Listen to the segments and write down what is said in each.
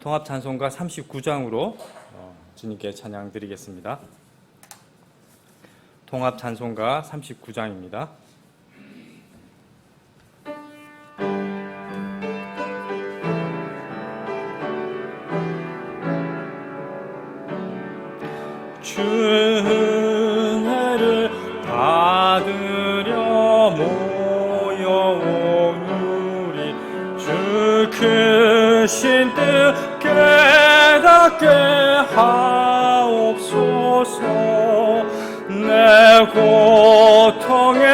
통합 찬송가 39장으로 주님께 찬양 드리겠습니다. 통합 찬송가 39장입니다. 주 은혜를 받으려 모여온 우리 주 크신 뜻 깨닫게 하옵소서. 내 고통의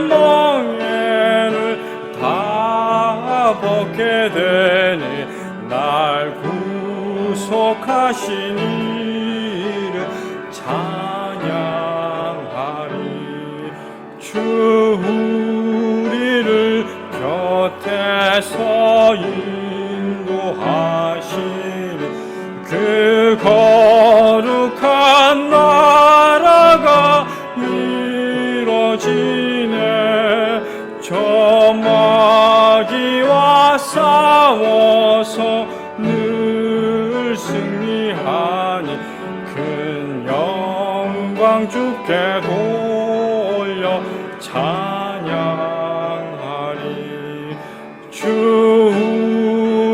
멍에를 다 벗게 되니 날 구속하신 이를 찬양하리. 주 우리를 곁에서 인도하시니 그 거룩한 나라가 이루어지네. 저 마귀와 싸워서 늘 승리하니 큰 영광 주께 돌려 찬양하리. 주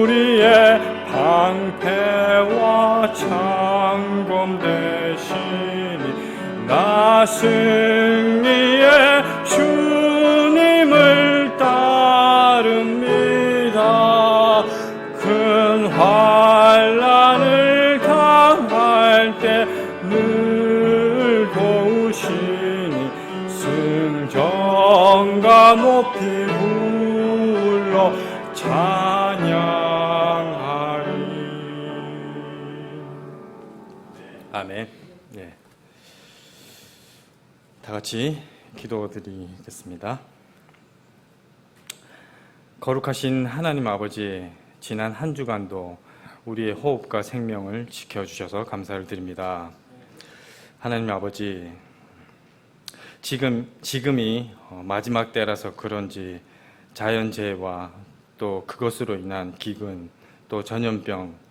우리의 방패와 창검 되시니 나 승리의 주님을 따릅니다. 큰 환난을 당할 때 늘 도우시니 승전가 높이 불러 찬양하리. 아멘. 네. 다 같이 기도드리겠습니다. 거룩하신 하나님 아버지, 지난 한 주간도 우리의 호흡과 생명을 지켜주셔서 감사를 드립니다. 하나님 아버지, 지금이 마지막 때라서 그런지 자연재해와 또 그것으로 인한 기근, 또 전염병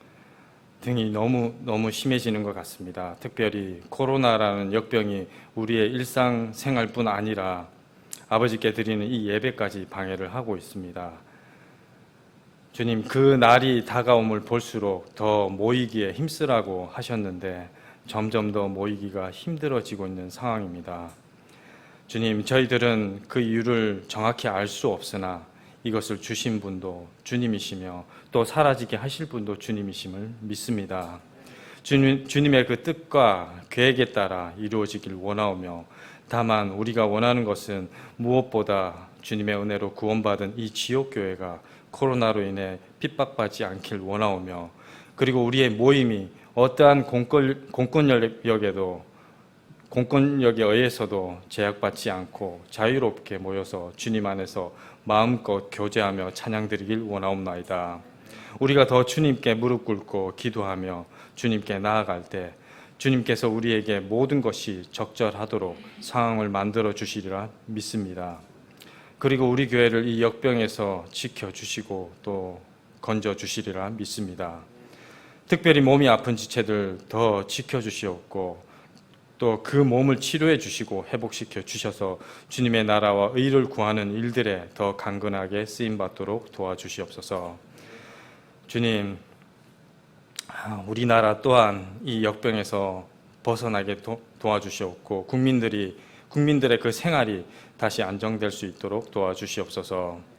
등이 너무 심해지는 것 같습니다. 특별히 코로나라는 역병이 우리의 일상생활뿐 아니라 아버지께 드리는 이 예배까지 방해를 하고 있습니다. 주님, 그 날이 다가옴을 볼수록 더 모이기에 힘쓰라고 하셨는데 점점 더 모이기가 힘들어지고 있는 상황입니다. 주님, 저희들은 그 이유를 정확히 알 수 없으나 이것을 주신 분도 주님이시며 또 사라지게 하실 분도 주님이심을 믿습니다. 주님의 그 뜻과 계획에 따라 이루어지길 원하오며, 다만 우리가 원하는 것은 무엇보다 주님의 은혜로 구원받은 이 지옥교회가 코로나로 인해 핍박받지 않길 원하오며, 그리고 우리의 모임이 어떠한 공권력에 의해서도 제약받지 않고 자유롭게 모여서 주님 안에서 마음껏 교제하며 찬양드리길 원하옵나이다. 우리가 더 주님께 무릎 꿇고 기도하며 주님께 나아갈 때 주님께서 우리에게 모든 것이 적절하도록 상황을 만들어 주시리라 믿습니다. 그리고 우리 교회를 이 역병에서 지켜주시고 또 건져주시리라 믿습니다. 특별히 몸이 아픈 지체들 더 지켜주시옵고 또 그 몸을 치료해 주시고 회복시켜 주셔서 주님의 나라와 의를 구하는 일들에 더 강건하게 쓰임받도록 도와주시옵소서. 주님, 우리나라 또한 이 역병에서 벗어나게 도와주시옵고 국민들의 그 생활이 다시 안정될 수 있도록 도와주시옵소서.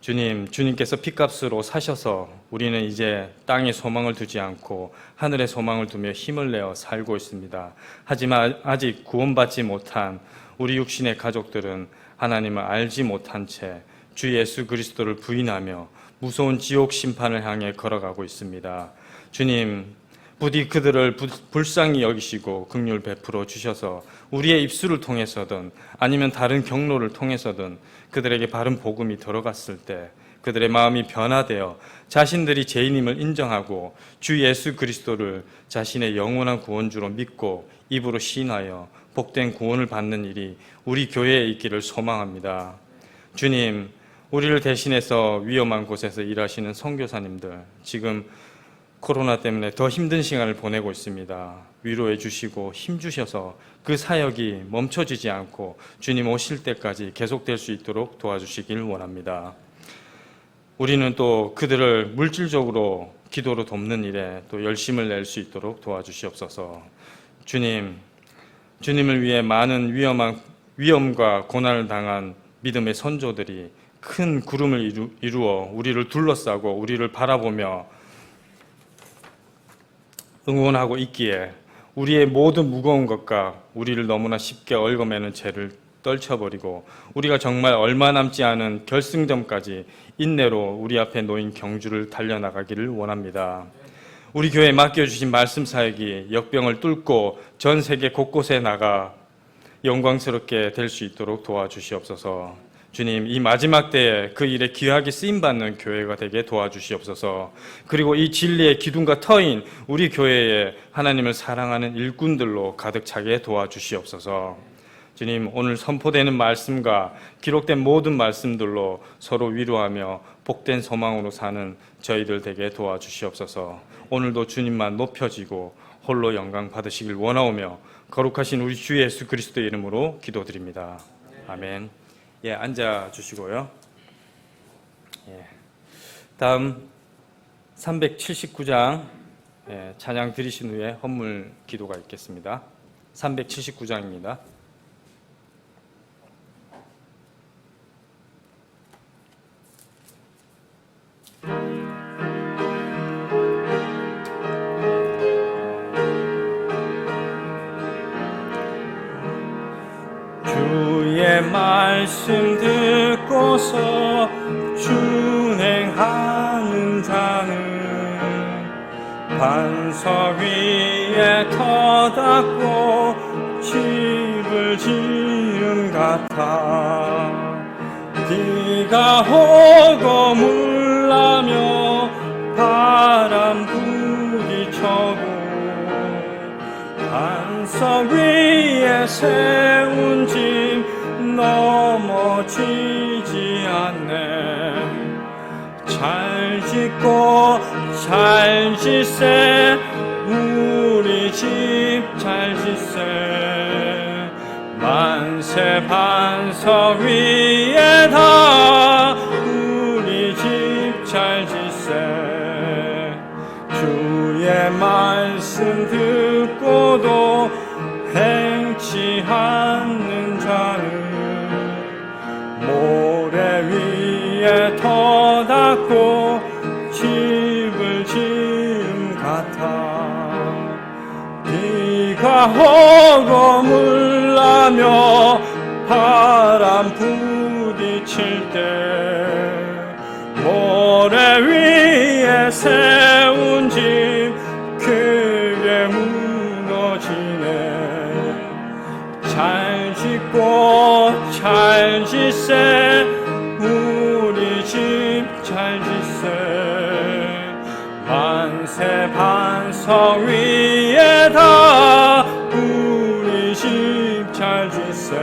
주님께서 핏값으로 사셔서 우리는 이제 땅에 소망을 두지 않고 하늘에 소망을 두며 힘을 내어 살고 있습니다. 하지만 아직 구원받지 못한 우리 육신의 가족들은 하나님을 알지 못한 채 주 예수 그리스도를 부인하며 무서운 지옥 심판을 향해 걸어가고 있습니다. 주님, 부디 그들을 불쌍히 여기시고 긍휼 베풀어 주셔서 우리의 입술을 통해서든 아니면 다른 경로를 통해서든 그들에게 바른 복음이 들어갔을 때 그들의 마음이 변화되어 자신들이 죄인임을 인정하고 주 예수 그리스도를 자신의 영원한 구원주로 믿고 입으로 시인하여 복된 구원을 받는 일이 우리 교회에 있기를 소망합니다. 주님, 우리를 대신해서 위험한 곳에서 일하시는 선교사님들, 지금 코로나 때문에 더 힘든 시간을 보내고 있습니다. 위로해 주시고 힘 주셔서 그 사역이 멈춰지지 않고 주님 오실 때까지 계속될 수 있도록 도와주시길 원합니다. 우리는 또 그들을 물질적으로 기도로 돕는 일에 또 열심을 낼 수 있도록 도와주시옵소서. 주님을 위해 많은 위험과 고난을 당한 믿음의 선조들이 큰 구름을 이루어 우리를 둘러싸고 우리를 바라보며 응원하고 있기에 우리의 모든 무거운 것과 우리를 너무나 쉽게 얽어매는 죄를 떨쳐버리고 우리가 정말 얼마 남지 않은 결승점까지 인내로 우리 앞에 놓인 경주를 달려나가기를 원합니다. 우리 교회에 맡겨주신 말씀 사역이 역병을 뚫고 전 세계 곳곳에 나가 영광스럽게 될 수 있도록 도와주시옵소서. 주님, 이 마지막 때에 그 일에 귀하게 쓰임받는 교회가 되게 도와주시옵소서. 그리고 이 진리의 기둥과 터인 우리 교회에 하나님을 사랑하는 일꾼들로 가득 차게 도와주시옵소서. 주님, 오늘 선포되는 말씀과 기록된 모든 말씀들로 서로 위로하며 복된 소망으로 사는 저희들 되게 도와주시옵소서. 오늘도 주님만 높여지고 홀로 영광 받으시길 원하오며 거룩하신 우리 주 예수 그리스도의 이름으로 기도드립니다. 아멘. 예, 앉아 주시고요. 예, 다음 379장 찬양 드리신 후에 헌물 기도가 있겠습니다. 379장입니다. 주의 말씀 듣고서 준행하는 자는 반석 위에 터 닦고 집을 지은 같아. 비가 오고 물나며 바람 부딪혀도 반석 위에 세운 집 넘어지지 않네. 잘 짓고 잘 짓세 우리 집 잘 짓세. 만세 반석 위에다 우리 집 잘 짓세. 주의 말씀 듣고도 행치 않는 자는 모래 위에 터 닦고 집을 지은 같아. 비가 오고 물나며 바람 부딪힐 때 모래 위에 세운 집 크게 무너지네. 잘 짓고 잘 짓세 우리 집 잘 짓세. 만세 반석 위에다 우리 집 잘 짓세.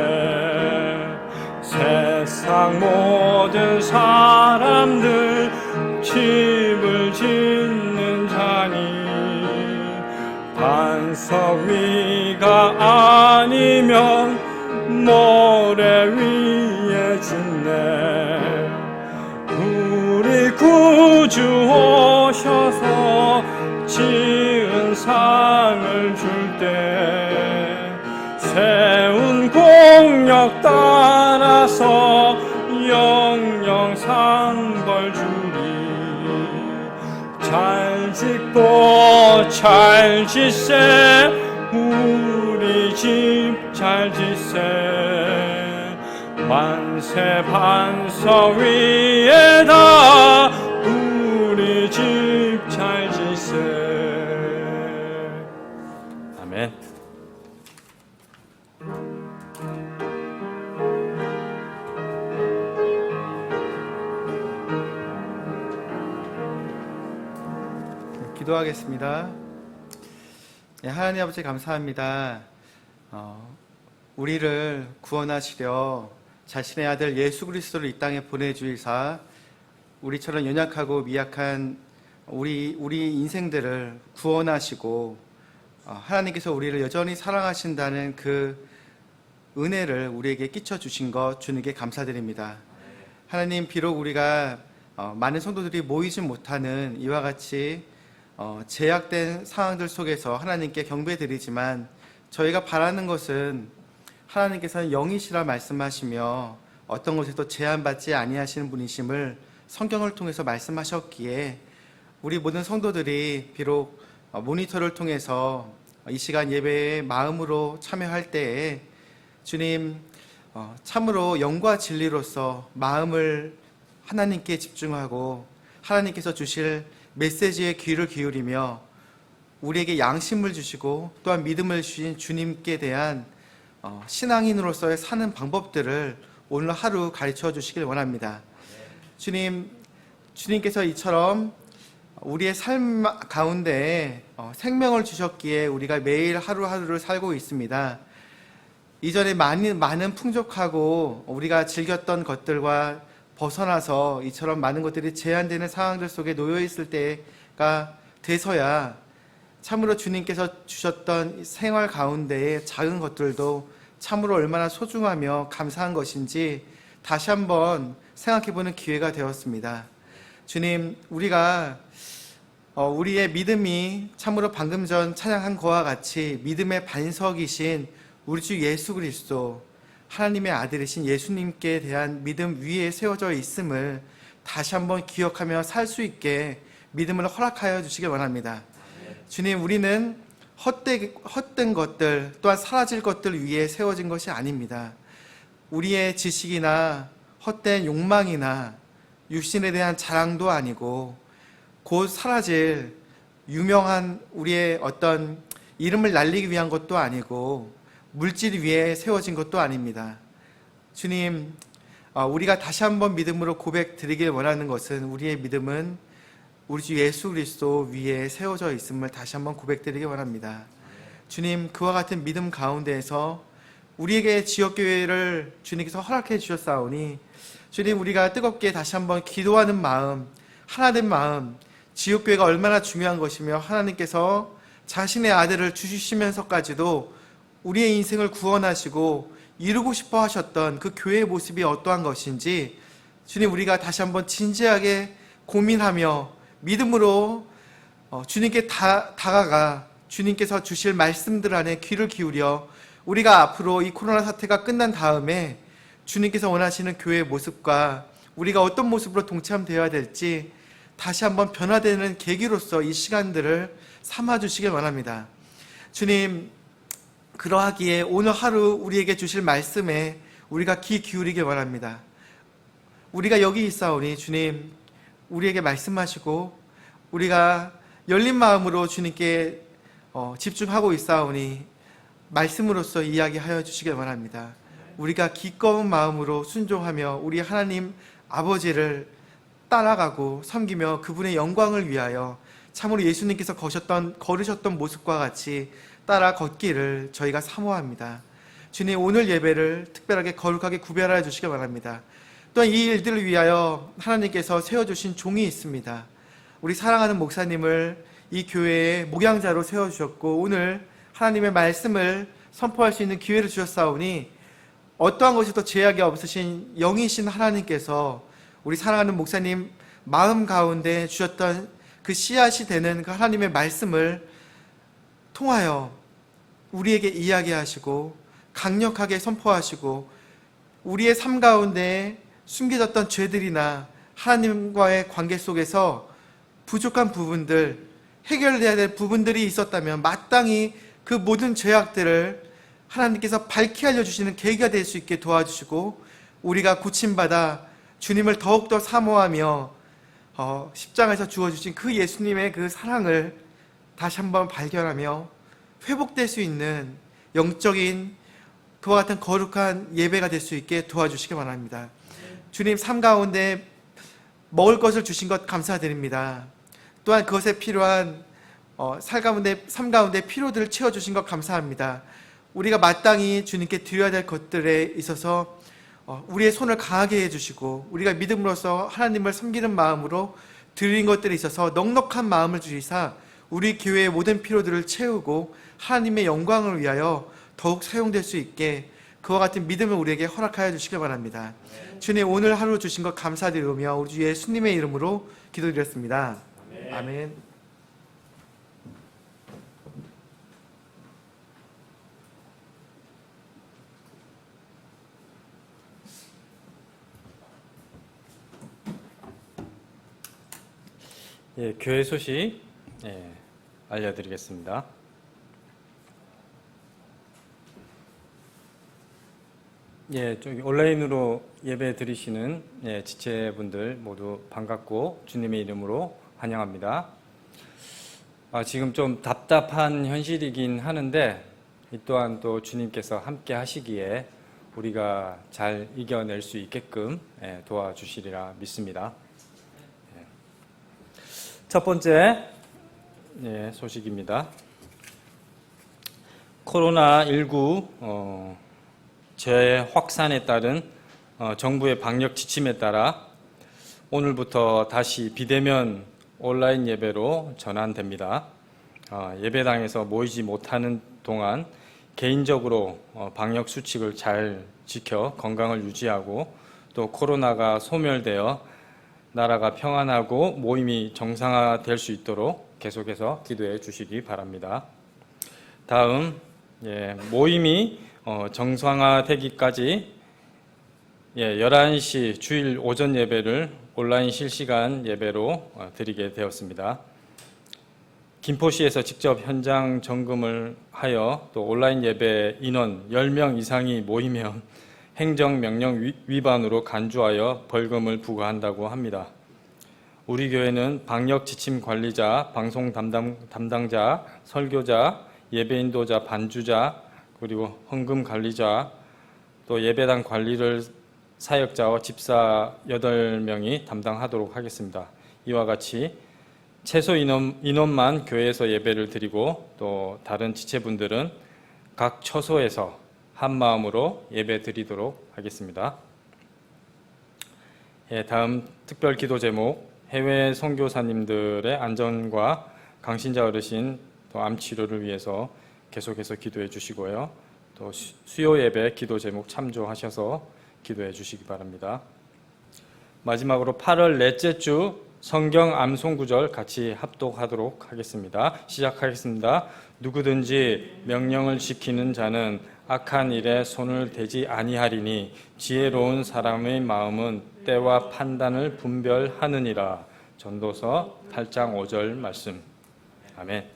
세상 모든 사람들 집을 짓는 자니 반석 위가 아니면 모래 위에 짓네. 우리 구주 오셔서 지은 상을 줄 때 세운 공력 따라서 영영 상벌 주리. 잘 짓고 잘 짓세 우리 집 잘 짓세. 만세 반석 위에다 우리 집 잘 짓세. 아멘. 기도하겠습니다. 하나님 아버지 감사합니다. 우리를 구원하시려 자신의 아들 예수 그리스도를 이 땅에 보내주이사 우리처럼 연약하고 미약한 우리 인생들을 구원하시고 하나님께서 우리를 여전히 사랑하신다는 그 은혜를 우리에게 끼쳐 주신 것 주님께 감사드립니다. 하나님, 비록 우리가 많은 성도들이 모이지 못하는 이와 같이 제약된 상황들 속에서 하나님께 경배드리지만 저희가 바라는 것은 하나님께서는 영이시라 말씀하시며 어떤 것에도 제한받지 아니하시는 분이심을 성경을 통해서 말씀하셨기에 우리 모든 성도들이 비록 모니터를 통해서 이 시간 예배에 마음으로 참여할 때에 주님, 참으로 영과 진리로서 마음을 하나님께 집중하고 하나님께서 주실 메시지에 귀를 기울이며 우리에게 양심을 주시고 또한 믿음을 주신 주님께 대한 신앙인으로서의 사는 방법들을 오늘 하루 가르쳐 주시길 원합니다. 주님께서 이처럼 우리의 삶 가운데 생명을 주셨기에 우리가 매일 하루하루를 살고 있습니다. 이전에 많은 풍족하고 우리가 즐겼던 것들과 벗어나서 이처럼 많은 것들이 제한되는 상황들 속에 놓여 있을 때가 돼서야 참으로 주님께서 주셨던 생활 가운데의 작은 것들도 참으로 얼마나 소중하며 감사한 것인지 다시 한번 생각해보는 기회가 되었습니다. 주님, 우리가 우리의 믿음이 참으로 방금 전 찬양한 것과 같이 믿음의 반석이신 우리 주 예수 그리스도, 하나님의 아들이신 예수님께 대한 믿음 위에 세워져 있음을 다시 한번 기억하며 살 수 있게 믿음을 허락하여 주시길 원합니다. 주님, 우리는 헛된 것들 또한 사라질 것들 위에 세워진 것이 아닙니다. 우리의 지식이나 헛된 욕망이나 육신에 대한 자랑도 아니고 곧 사라질 유명한 우리의 어떤 이름을 날리기 위한 것도 아니고 물질 위에 세워진 것도 아닙니다. 주님, 우리가 다시 한번 믿음으로 고백 드리길 원하는 것은 우리의 믿음은 우리 주 예수 그리스도 위에 세워져 있음을 다시 한번 고백 드리길 원합니다. 주님, 그와 같은 믿음 가운데에서 우리에게 지역교회를 주님께서 허락해 주셨사오니 주님, 우리가 뜨겁게 다시 한번 기도하는 마음, 하나된 마음, 지역교회가 얼마나 중요한 것이며 하나님께서 자신의 아들을 주시면서까지도 우리의 인생을 구원하시고 이루고 싶어 하셨던 그 교회의 모습이 어떠한 것인지 주님, 우리가 다시 한번 진지하게 고민하며 믿음으로 주님께 다가가 주님께서 주실 말씀들 안에 귀를 기울여 우리가 앞으로 이 코로나 사태가 끝난 다음에 주님께서 원하시는 교회의 모습과 우리가 어떤 모습으로 동참되어야 될지 다시 한번 변화되는 계기로서 이 시간들을 삼아주시길 원합니다. 주님, 그러하기에 오늘 하루 우리에게 주실 말씀에 우리가 귀 기울이길 원합니다. 우리가 여기 있사오니 주님, 우리에게 말씀하시고 우리가 열린 마음으로 주님께 집중하고 있사오니 말씀으로서 이야기하여 주시길 원합니다. 우리가 기꺼운 마음으로 순종하며 우리 하나님 아버지를 따라가고 섬기며 그분의 영광을 위하여 참으로 예수님께서 걸으셨던 모습과 같이 따라 걷기를 저희가 사모합니다. 주님, 오늘 예배를 특별하게 거룩하게 구별하여 주시기 바랍니다. 또한 이 일들을 위하여 하나님께서 세워주신 종이 있습니다. 우리 사랑하는 목사님을 이 교회의 목양자로 세워주셨고 오늘 하나님의 말씀을 선포할 수 있는 기회를 주셨사오니 어떠한 것에도 제약이 없으신 영이신 하나님께서 우리 사랑하는 목사님 마음 가운데 주셨던 그 씨앗이 되는 그 하나님의 말씀을 통하여 우리에게 이야기하시고 강력하게 선포하시고 우리의 삶 가운데 숨겨졌던 죄들이나 하나님과의 관계 속에서 부족한 부분들, 해결돼야 될 부분들이 있었다면 마땅히 그 모든 죄악들을 하나님께서 밝히 알려주시는 계기가 될 수 있게 도와주시고 우리가 고침받아 주님을 더욱더 사모하며 십자가에서 주어주신 그 예수님의 그 사랑을 다시 한번 발견하며 회복될 수 있는 영적인 그와 같은 거룩한 예배가 될 수 있게 도와주시기 바랍니다. 주님, 삶 가운데 먹을 것을 주신 것 감사드립니다. 또한 그것에 필요한 삶 가운데 필요들을 채워주신 것 감사합니다. 우리가 마땅히 주님께 드려야 될 것들에 있어서 우리의 손을 강하게 해주시고 우리가 믿음으로써 하나님을 섬기는 마음으로 드린 것들에 있어서 넉넉한 마음을 주시사 우리 교회의 모든 필요들을 채우고 하나님의 영광을 위하여 더욱 사용될 수 있게 그와 같은 믿음을 우리에게 허락하여 주시길 바랍니다. 주님, 오늘 하루 주신 것 감사드리며 우리 주 예수님의 이름으로 기도드렸습니다. 아멘. 예, 교회 소식 알려드리겠습니다. 예, 저기 온라인으로 예배 드리시는 지체분들 모두 반갑고 주님의 이름으로 환영합니다. 지금 좀 답답한 현실이긴 하는데 이 또한 또 주님께서 함께 하시기에 우리가 잘 이겨낼 수 있게끔 도와주시리라 믿습니다. 첫 번째 소식입니다. 코로나19 재확산에 따른 정부의 방역 지침에 따라 오늘부터 다시 비대면 온라인 예배로 전환됩니다. 예배당에서 모이지 못하는 동안 개인적으로 방역 수칙을 잘 지켜 건강을 유지하고 또 코로나가 소멸되어 나라가 평안하고 모임이 정상화될 수 있도록 계속해서 기도해 주시기 바랍니다. 다음 모임이 정상화되기까지 11시 주일 오전 예배를 온라인 실시간 예배로 드리게 되었습니다. 김포시에서 직접 현장 점검을 하여 또 온라인 예배 인원 10명 이상이 모이면 행정명령 위반으로 간주하여 벌금을 부과한다고 합니다. 우리 교회는 방역 지침 관리자, 방송 담당자, 설교자, 예배 인도자, 반주자, 그리고 헌금 관리자, 또 예배당 관리를 사역자와 집사 8명이 담당하도록 하겠습니다. 이와 같이 최소 인원만 교회에서 예배를 드리고 또 다른 지체분들은 각 처소에서 한 마음으로 예배 드리도록 하겠습니다. 다음 특별 기도 제목, 해외 선교사님들의 안전과 강신자 어르신 또 암 치료를 위해서 계속해서 기도해 주시고요. 또 수요 예배 기도 제목 참조하셔서 기도해 주시기 바랍니다. 마지막으로 8월 넷째 주 성경 암송 구절 같이 합독하도록 하겠습니다. 시작하겠습니다. 누구든지 명령을 지키는 자는 악한 일에 손을 대지 아니하리니 지혜로운 사람의 마음은 때와 판단을 분별하느니라. 전도서 8장 5절 말씀. 아멘.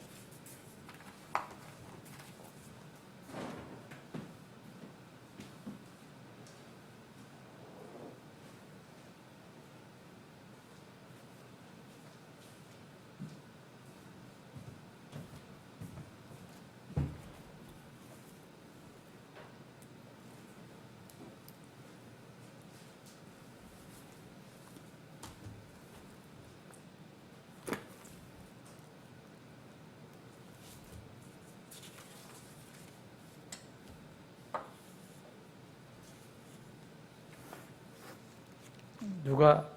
누가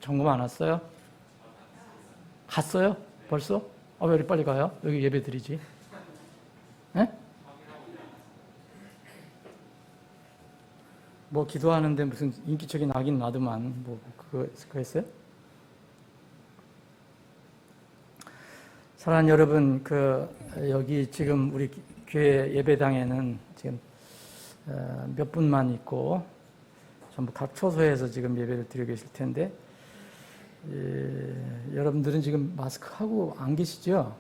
점검 안 왔어요? 갔어요? 벌써? 왜 이렇게 빨리 가요? 여기 예배 드리지. 네? 뭐 기도하는데 무슨 인기척이 나긴 나더만 뭐 그거 했어요? 사랑하는 여러분, 여기 지금 우리 교회 예배당에는 지금 몇 분만 있고 전부 각 처소에서 지금 예배를 드리고 계실 텐데 여러분들은 지금 마스크 하고 안 계시죠?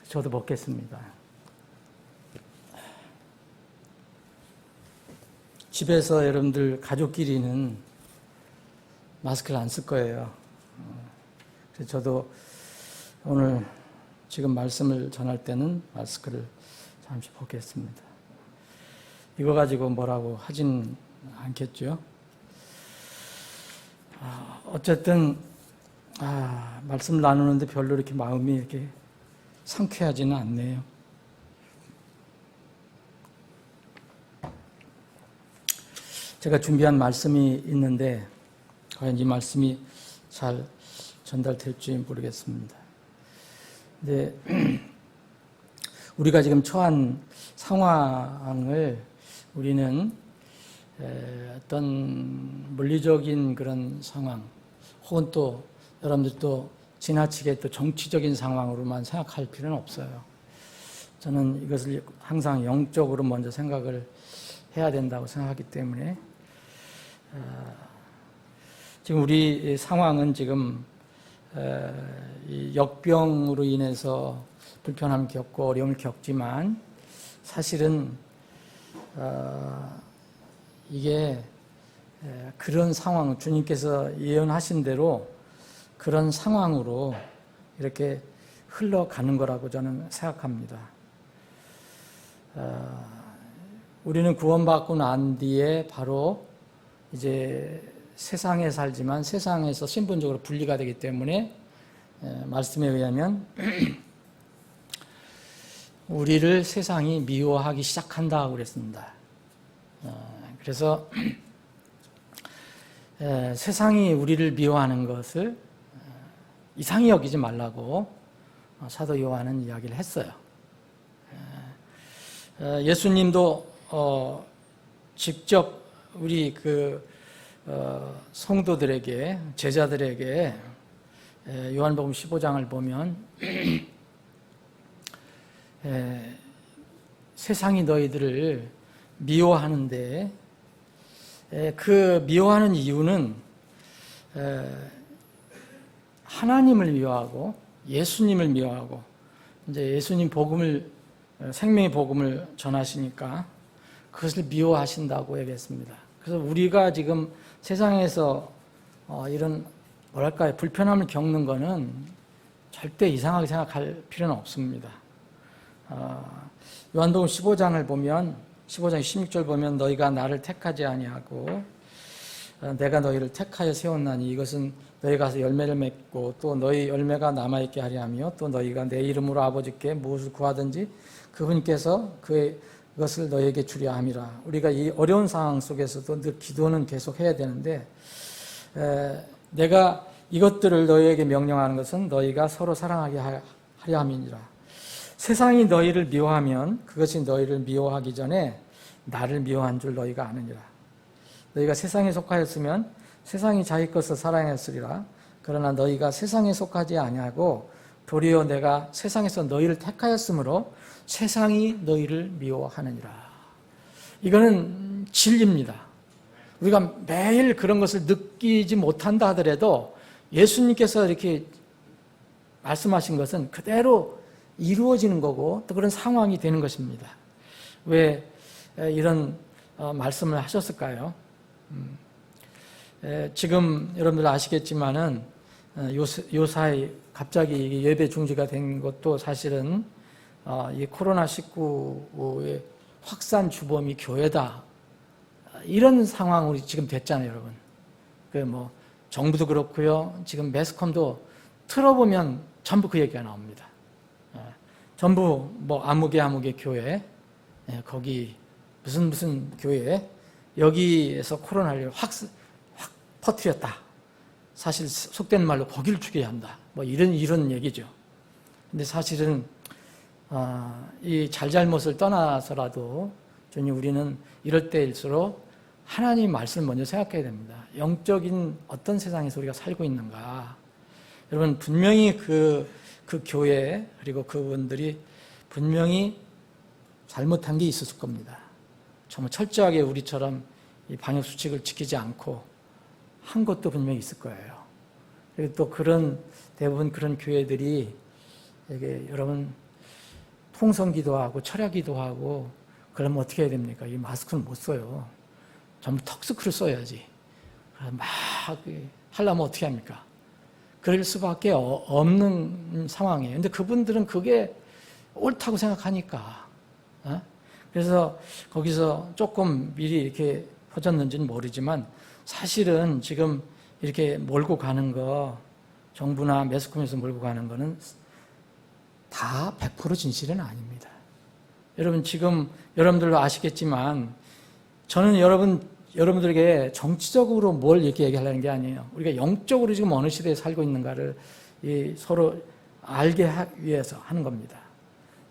저도 벗겠습니다. 집에서 여러분들 가족끼리는 마스크를 안 쓸 거예요. 그래서 저도 오늘 지금 말씀을 전할 때는 마스크를 잠시 벗겠습니다. 이거 가지고 뭐라고 하진 않겠죠. 어쨌든 말씀 나누는데 별로 이렇게 마음이 이렇게 상쾌하지는 않네요. 제가 준비한 말씀이 있는데 과연 이 말씀이 잘 전달될지 모르겠습니다. 근데 우리가 지금 처한 상황을 우리는 어떤 물리적인 그런 상황 혹은 또 여러분들 또 지나치게 또 정치적인 상황으로만 생각할 필요는 없어요. 저는 이것을 항상 영적으로 먼저 생각을 해야 된다고 생각하기 때문에 지금 우리 상황은 지금 이 역병으로 인해서 불편함을 겪고 어려움을 겪지만 사실은 이게 그런 상황, 주님께서 예언하신 대로 그런 상황으로 이렇게 흘러가는 거라고 저는 생각합니다. 우리는 구원받고 난 뒤에 바로 이제 세상에 살지만 세상에서 신분적으로 분리가 되기 때문에 말씀에 의하면 우리를 세상이 미워하기 시작한다고 그랬습니다. 그래서 세상이 우리를 미워하는 것을 이상히 여기지 말라고 사도 요한은 이야기를 했어요. 예수님도 직접 우리 성도들에게, 제자들에게 요한복음 15장을 보면 세상이 너희들을 미워하는데 그 미워하는 이유는 하나님을 미워하고 예수님을 미워하고 이제 예수님 복음을 생명의 복음을 전하시니까 그것을 미워하신다고 얘기했습니다. 그래서 우리가 지금 세상에서 이런 뭐랄까요 불편함을 겪는 것은 절대 이상하게 생각할 필요는 없습니다. 요한복음 15장을 보면 15장 16절 보면 너희가 나를 택하지 아니하고 내가 너희를 택하여 세웠나니 이것은 너희 가서 열매를 맺고 또 너희 열매가 남아있게 하려 하며 또 너희가 내 이름으로 아버지께 무엇을 구하든지 그분께서 그것을 너희에게 주려 함이라. 우리가 이 어려운 상황 속에서도 늘 기도는 계속 해야 되는데 내가 이것들을 너희에게 명령하는 것은 너희가 서로 사랑하게 하려 함이니라. 세상이 너희를 미워하면 그것이 너희를 미워하기 전에 나를 미워한 줄 너희가 아느니라. 너희가 세상에 속하였으면 세상이 자기 것을 사랑했으리라. 그러나 너희가 세상에 속하지 아니하고 도리어 내가 세상에서 너희를 택하였으므로 세상이 너희를 미워하느니라. 이거는 진리입니다. 우리가 매일 그런 것을 느끼지 못한다 하더라도 예수님께서 이렇게 말씀하신 것은 그대로 이루어지는 거고 또 그런 상황이 되는 것입니다. 왜 이런 말씀을 하셨을까요? 지금 여러분들 아시겠지만은 요사이 갑자기 예배 중지가 된 것도 사실은 이 코로나19의 확산 주범이 교회다. 이런 상황으로 지금 됐잖아요, 여러분. 그 정부도 그렇고요. 지금 매스컴도 틀어보면 전부 그 얘기가 나옵니다. 전부 아무개 교회, 거기 무슨 교회, 여기에서 코로나를 확 퍼뜨렸다. 사실 속된 말로 거기를 죽여야 한다. 이런 얘기죠. 근데 사실은 이 잘잘못을 떠나서라도 주님 우리는 이럴 때일수록 하나님 말씀을 먼저 생각해야 됩니다. 영적인 어떤 세상에서 우리가 살고 있는가. 여러분 분명히 그 교회 그리고 그분들이 분명히 잘못한 게 있었을 겁니다. 정말 철저하게 우리처럼 이 방역 수칙을 지키지 않고 한 것도 분명히 있을 거예요. 그리고 또 대부분 그런 교회들이 이게 여러분 통성기도 하고 철야기도 하고 그러면 어떻게 해야 됩니까? 이 마스크는 못 써요. 전부 턱스크를 써야지. 막 하려면 어떻게 합니까? 그럴 수밖에 없는 상황이에요. 근데 그분들은 그게 옳다고 생각하니까. 그래서 거기서 조금 미리 이렇게 퍼졌는지는 모르지만 사실은 지금 이렇게 몰고 가는 거, 정부나 매스컴에서 몰고 가는 거는 다 100% 진실은 아닙니다. 여러분 지금 여러분들도 아시겠지만 저는 여러분 여러분들에게 정치적으로 뭘 이렇게 얘기하려는 게 아니에요. 우리가 영적으로 지금 어느 시대에 살고 있는가를 서로 알게 하기 위해서 하는 겁니다.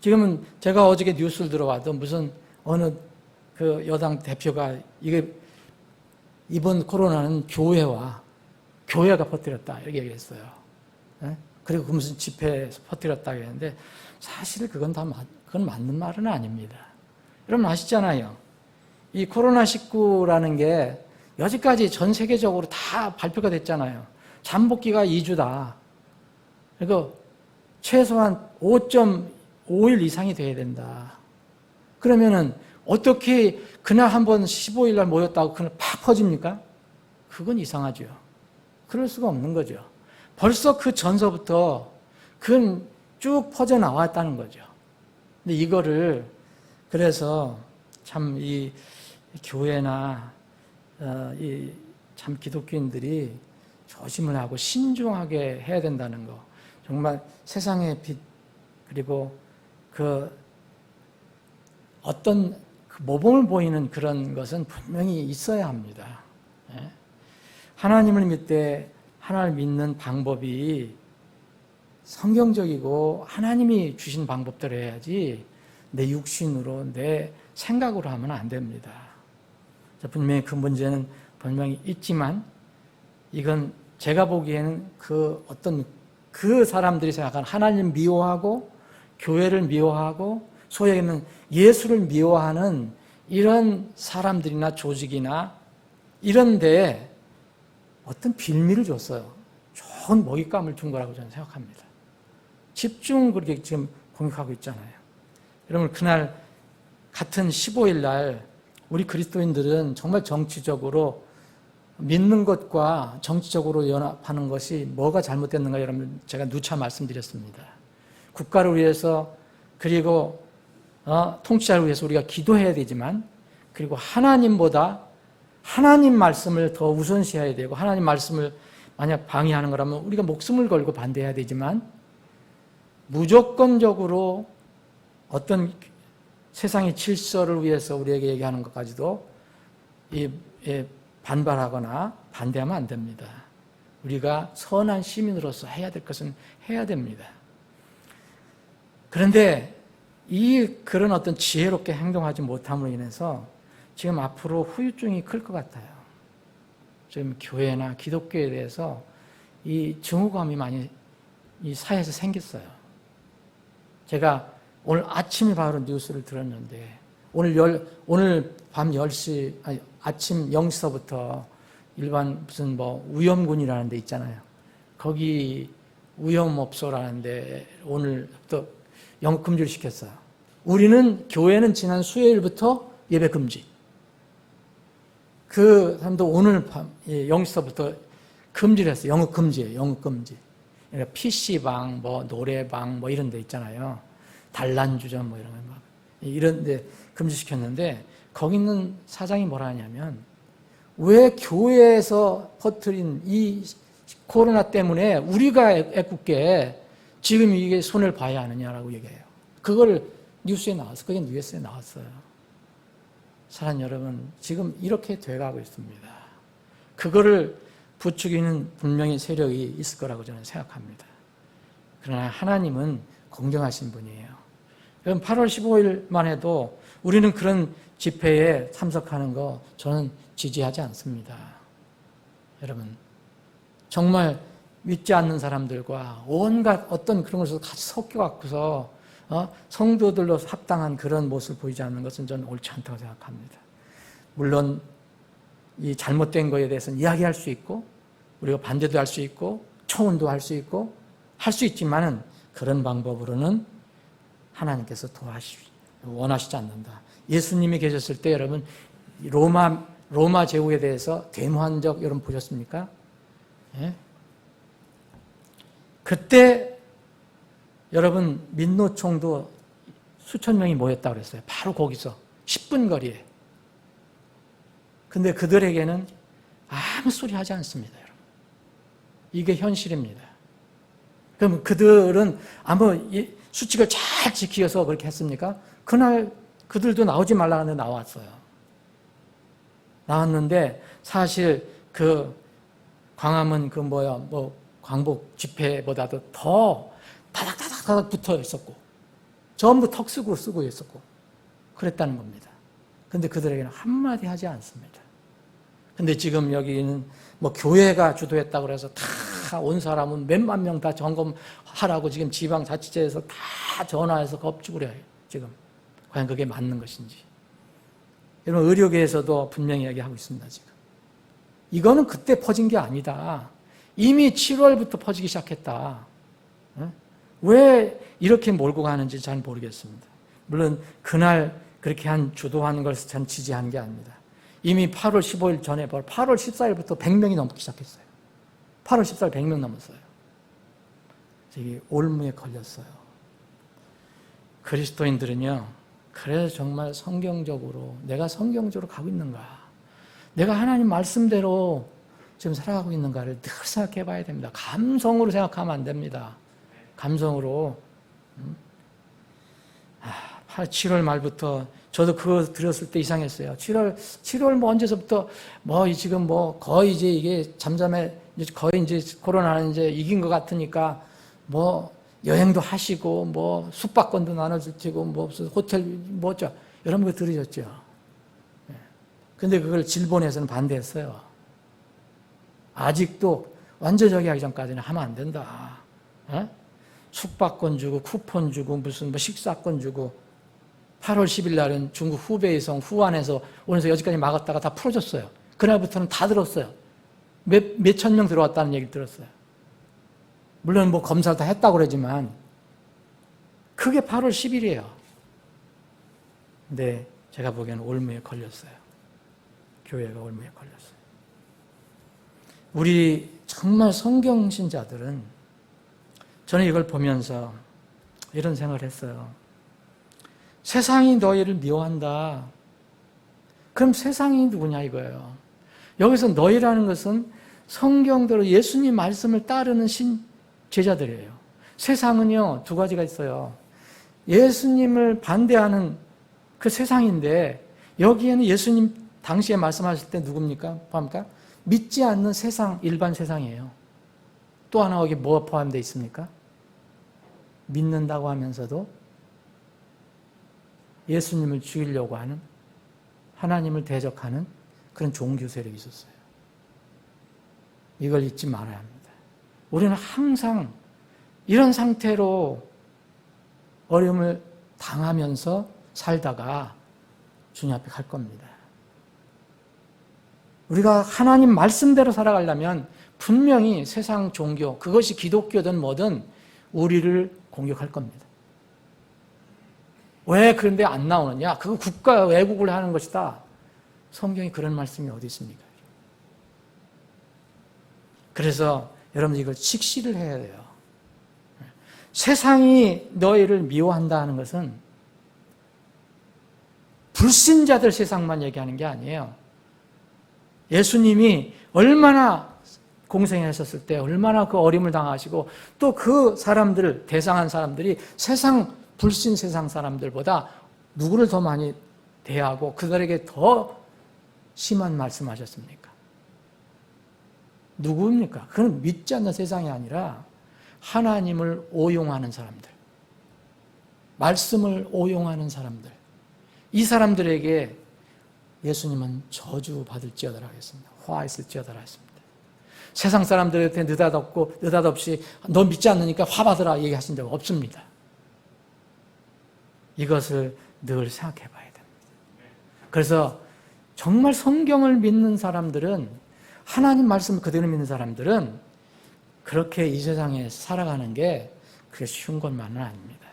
지금은 제가 어저께 뉴스를 들어와도 무슨 어느 그 여당 대표가 이게 이번 코로나는 교회가 퍼뜨렸다 이렇게 얘기했어요. 네? 그리고 그 무슨 집회에서 퍼뜨렸다고 했는데 사실 그건 맞는 말은 아닙니다. 여러분 아시잖아요. 이 코로나19라는 게 여지까지 전 세계적으로 다 발표가 됐잖아요. 잠복기가 2주다. 그리고 최소한 5.5일 이상이 돼야 된다. 그러면은 어떻게 그날 한번 15일 날 모였다고 그날 팍 퍼집니까? 그건 이상하죠. 그럴 수가 없는 거죠. 벌써 그 전서부터 그건 쭉 퍼져 나왔다는 거죠. 근데 이거를 그래서 참 이 교회나 이 참 기독교인들이 조심을 하고 신중하게 해야 된다는 거. 정말 세상의 빛 그리고 그 어떤 그 모범을 보이는 그런 것은 분명히 있어야 합니다. 하나님을 믿되 하나님을 믿는 방법이 성경적이고 하나님이 주신 방법대로 해야지 내 육신으로 내 생각으로 하면 안 됩니다. 분명히 그 문제는 분명히 있지만 이건 제가 보기에는 그 사람들이 생각하는 하나님 미워하고 교회를 미워하고 소위 얘기하면 예수를 미워하는 이런 사람들이나 조직이나 이런 데에 어떤 빌미를 줬어요. 좋은 먹잇감을 준 거라고 저는 생각합니다. 집중 그렇게 지금 공격하고 있잖아요. 여러분 그날 같은 15일 날 우리 그리스도인들은 정말 정치적으로 믿는 것과 정치적으로 연합하는 것이 뭐가 잘못됐는가 여러분 제가 누차 말씀드렸습니다. 국가를 위해서 그리고 통치자를 위해서 우리가 기도해야 되지만 그리고 하나님보다 하나님 말씀을 더 우선시해야 되고 하나님 말씀을 만약 방해하는 거라면 우리가 목숨을 걸고 반대해야 되지만 무조건적으로 어떤 세상의 질서를 위해서 우리에게 얘기하는 것까지도 반발하거나 반대하면 안 됩니다. 우리가 선한 시민으로서 해야 될 것은 해야 됩니다. 그런데 그런 어떤 지혜롭게 행동하지 못함으로 인해서 지금 앞으로 후유증이 클 것 같아요. 지금 교회나 기독교에 대해서 이 증오감이 많이 이 사회에서 생겼어요. 제가 오늘 아침에 바로 뉴스를 들었는데 오늘 밤 10시 아침 0시서부터 일반 무슨 위험군이라는 데 있잖아요. 거기 위험업소라는 데 오늘부터 영업 금지를 시켰어요. 우리는 교회는 지난 수요일부터 예배 금지. 그 사람도 오늘 밤 0시서부터 금지를 했어요. 영업 금지예요. 영업 금지. 그러니까 PC방, 노래방 이런 데 있잖아요. 단란주점 이런 거 이런 데 금지시켰는데 거기 있는 사장이 뭐라 하냐면 왜 교회에서 퍼뜨린 이 코로나 때문에 우리가 애꿎게 지금 이게 손을 봐야 하느냐라고 얘기해요. 그걸 뉴스에 나왔어요. 그게 뉴스에 나왔어요. 사랑하는 여러분, 지금 이렇게 돼가고 있습니다. 그거를 부추기는 분명히 세력이 있을 거라고 저는 생각합니다. 그러나 하나님은 공정하신 분이에요. 그럼 8월 15일만 해도 우리는 그런 집회에 참석하는 거 저는 지지하지 않습니다. 여러분, 정말 믿지 않는 사람들과 온갖 어떤 그런 것을 같이 섞여갖고서 성도들로 합당한 그런 모습을 보이지 않는 것은 저는 옳지 않다고 생각합니다. 물론 이 잘못된 거에 대해서는 이야기할 수 있고 우리가 반대도 할 수 있고 청원도 할 수 있고 할 수 있지만은 그런 방법으로는 하나님께서 원하시지 않는다. 예수님이 계셨을 때 여러분 로마 제국에 대해서 대무한 적 여러분 보셨습니까? 예? 그때 여러분 민노총도 수천 명이 모였다고 그랬어요. 바로 거기서 10분 거리에. 근데 그들에게는 아무 소리 하지 않습니다, 여러분. 이게 현실입니다. 그럼 그들은 아무 수칙을 잘 지키어서 그렇게 했습니까? 그날 그들도 나오지 말라 하는데 나왔어요. 나왔는데 사실 그 광화문 광복 집회보다도 더 다닥다닥 붙어 있었고 전부 턱 쓰고 있었고 그랬다는 겁니다. 근데 그들에게는 한마디 하지 않습니다. 근데 지금 여기는 교회가 주도했다고 그래서 다 온 사람은 몇만 명 다 점검하라고 지금 지방자치제에서 다 전화해서 겁주고 그래요. 지금 과연 그게 맞는 것인지. 여러분 의료계에서도 분명히 얘기하고 있습니다. 지금 이거는 그때 퍼진 게 아니다. 이미 7월부터 퍼지기 시작했다. 왜 이렇게 몰고 가는지 잘 모르겠습니다. 물론 그날 그렇게 주도한 것을 전 지지한 게 아닙니다. 이미 8월 15일 전에 8월 14일부터 100명이 넘기 시작했어요. 8월 14일 100명 넘었어요. 저기 올무에 걸렸어요. 그리스도인들은요, 그래서 정말 성경적으로 내가 성경적으로 가고 있는가, 내가 하나님 말씀대로 지금 살아가고 있는가를 늘 생각해 봐야 됩니다. 감성으로 생각하면 안 됩니다. 감성으로. 7월 말부터 저도 그거 들었을 때 이상했어요. 7월 언제서부터 지금 거의 이제 이게 거의 이제 코로나는 이제 이긴 것 같으니까 여행도 하시고 숙박권도 나눠줄 테고 무슨 호텔 이런 거 들으셨죠. 근데 그걸 질본에서는 반대했어요. 아직도 완전하게 하기 전까지는 하면 안 된다. 숙박권 주고 쿠폰 주고 무슨 식사권 주고 8월 10일 날은 중국 후베이성 후안에서 오면서 여기까지 막았다가 다 풀어줬어요. 그날부터는 다 들었어요. 몇천 명 들어왔다는 얘기를 들었어요. 물론 검사를 다 했다고 그러지만 그게 8월 10일이에요. 근데 제가 보기에는 올무에 걸렸어요. 교회가 올무에 걸렸어요. 우리 정말 성경 신자들은 저는 이걸 보면서 이런 생각을 했어요. 세상이 너희를 미워한다. 그럼 세상이 누구냐 이거예요. 여기서 너희라는 것은 성경대로 예수님 말씀을 따르는 제자들이에요. 세상은요, 두 가지가 있어요. 예수님을 반대하는 그 세상인데 여기에는 예수님 당시에 말씀하실 때 누굽니까? 뭡니까? 믿지 않는 세상, 일반 세상이에요. 또 하나 거기 뭐 포함되어 있습니까? 믿는다고 하면서도 예수님을 죽이려고 하는, 하나님을 대적하는 그런 종교 세력이 있었어요. 이걸 잊지 말아야 합니다. 우리는 항상 이런 상태로 어려움을 당하면서 살다가 주님 앞에 갈 겁니다. 우리가 하나님 말씀대로 살아가려면 분명히 세상 종교, 그것이 기독교든 뭐든 우리를 공격할 겁니다. 왜 그런데 안 나오느냐? 그거 국가 왜곡을 하는 것이다. 성경에 그런 말씀이 어디 있습니까? 그래서 여러분 이걸 직시를 해야 돼요. 세상이 너희를 미워한다 하는 것은 불신자들 세상만 얘기하는 게 아니에요. 예수님이 얼마나 공생하셨을 때 얼마나 그 어림을 당하시고 또 그 사람들, 대상한 사람들이 불신 세상 사람들보다 누구를 더 많이 대하고 그들에게 더 심한 말씀하셨습니까? 누구입니까? 그건 믿지 않는 세상이 아니라 하나님을 오용하는 사람들, 말씀을 오용하는 사람들, 이 사람들에게 예수님은 저주받을지어다라 하겠습니다. 화있을지어다라 했습니다. 세상 사람들한테 느닷없이 너 믿지 않으니까 화받으라 얘기하신 적 없습니다. 이것을 늘 생각해 봐야 됩니다. 그래서 정말 성경을 믿는 사람들은, 하나님 말씀을 그대로 믿는 사람들은 그렇게 이 세상에 살아가는 게 그게 쉬운 것만은 아닙니다.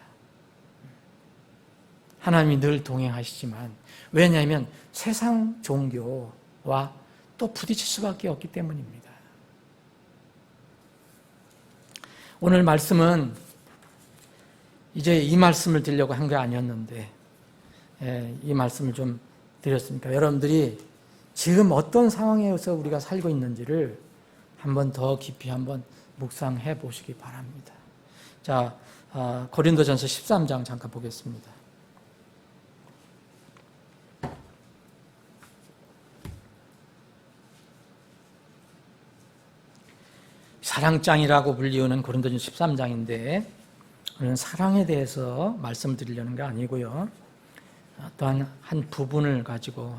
하나님이 늘 동행하시지만, 왜냐하면 세상 종교와 또 부딪힐 수밖에 없기 때문입니다. 오늘 말씀은 이제 이 말씀을 드리려고 한 게 아니었는데 이 말씀을 좀 드렸으니까 여러분들이 지금 어떤 상황에서 우리가 살고 있는지를 한번 더 깊이 한번 묵상해 보시기 바랍니다. 자, 고린도전서 13장 잠깐 보겠습니다. 사랑장이라고 불리우는 고린도전서 13장인데 오늘은 사랑에 대해서 말씀드리려는 게 아니고요. 또한 한 부분을 가지고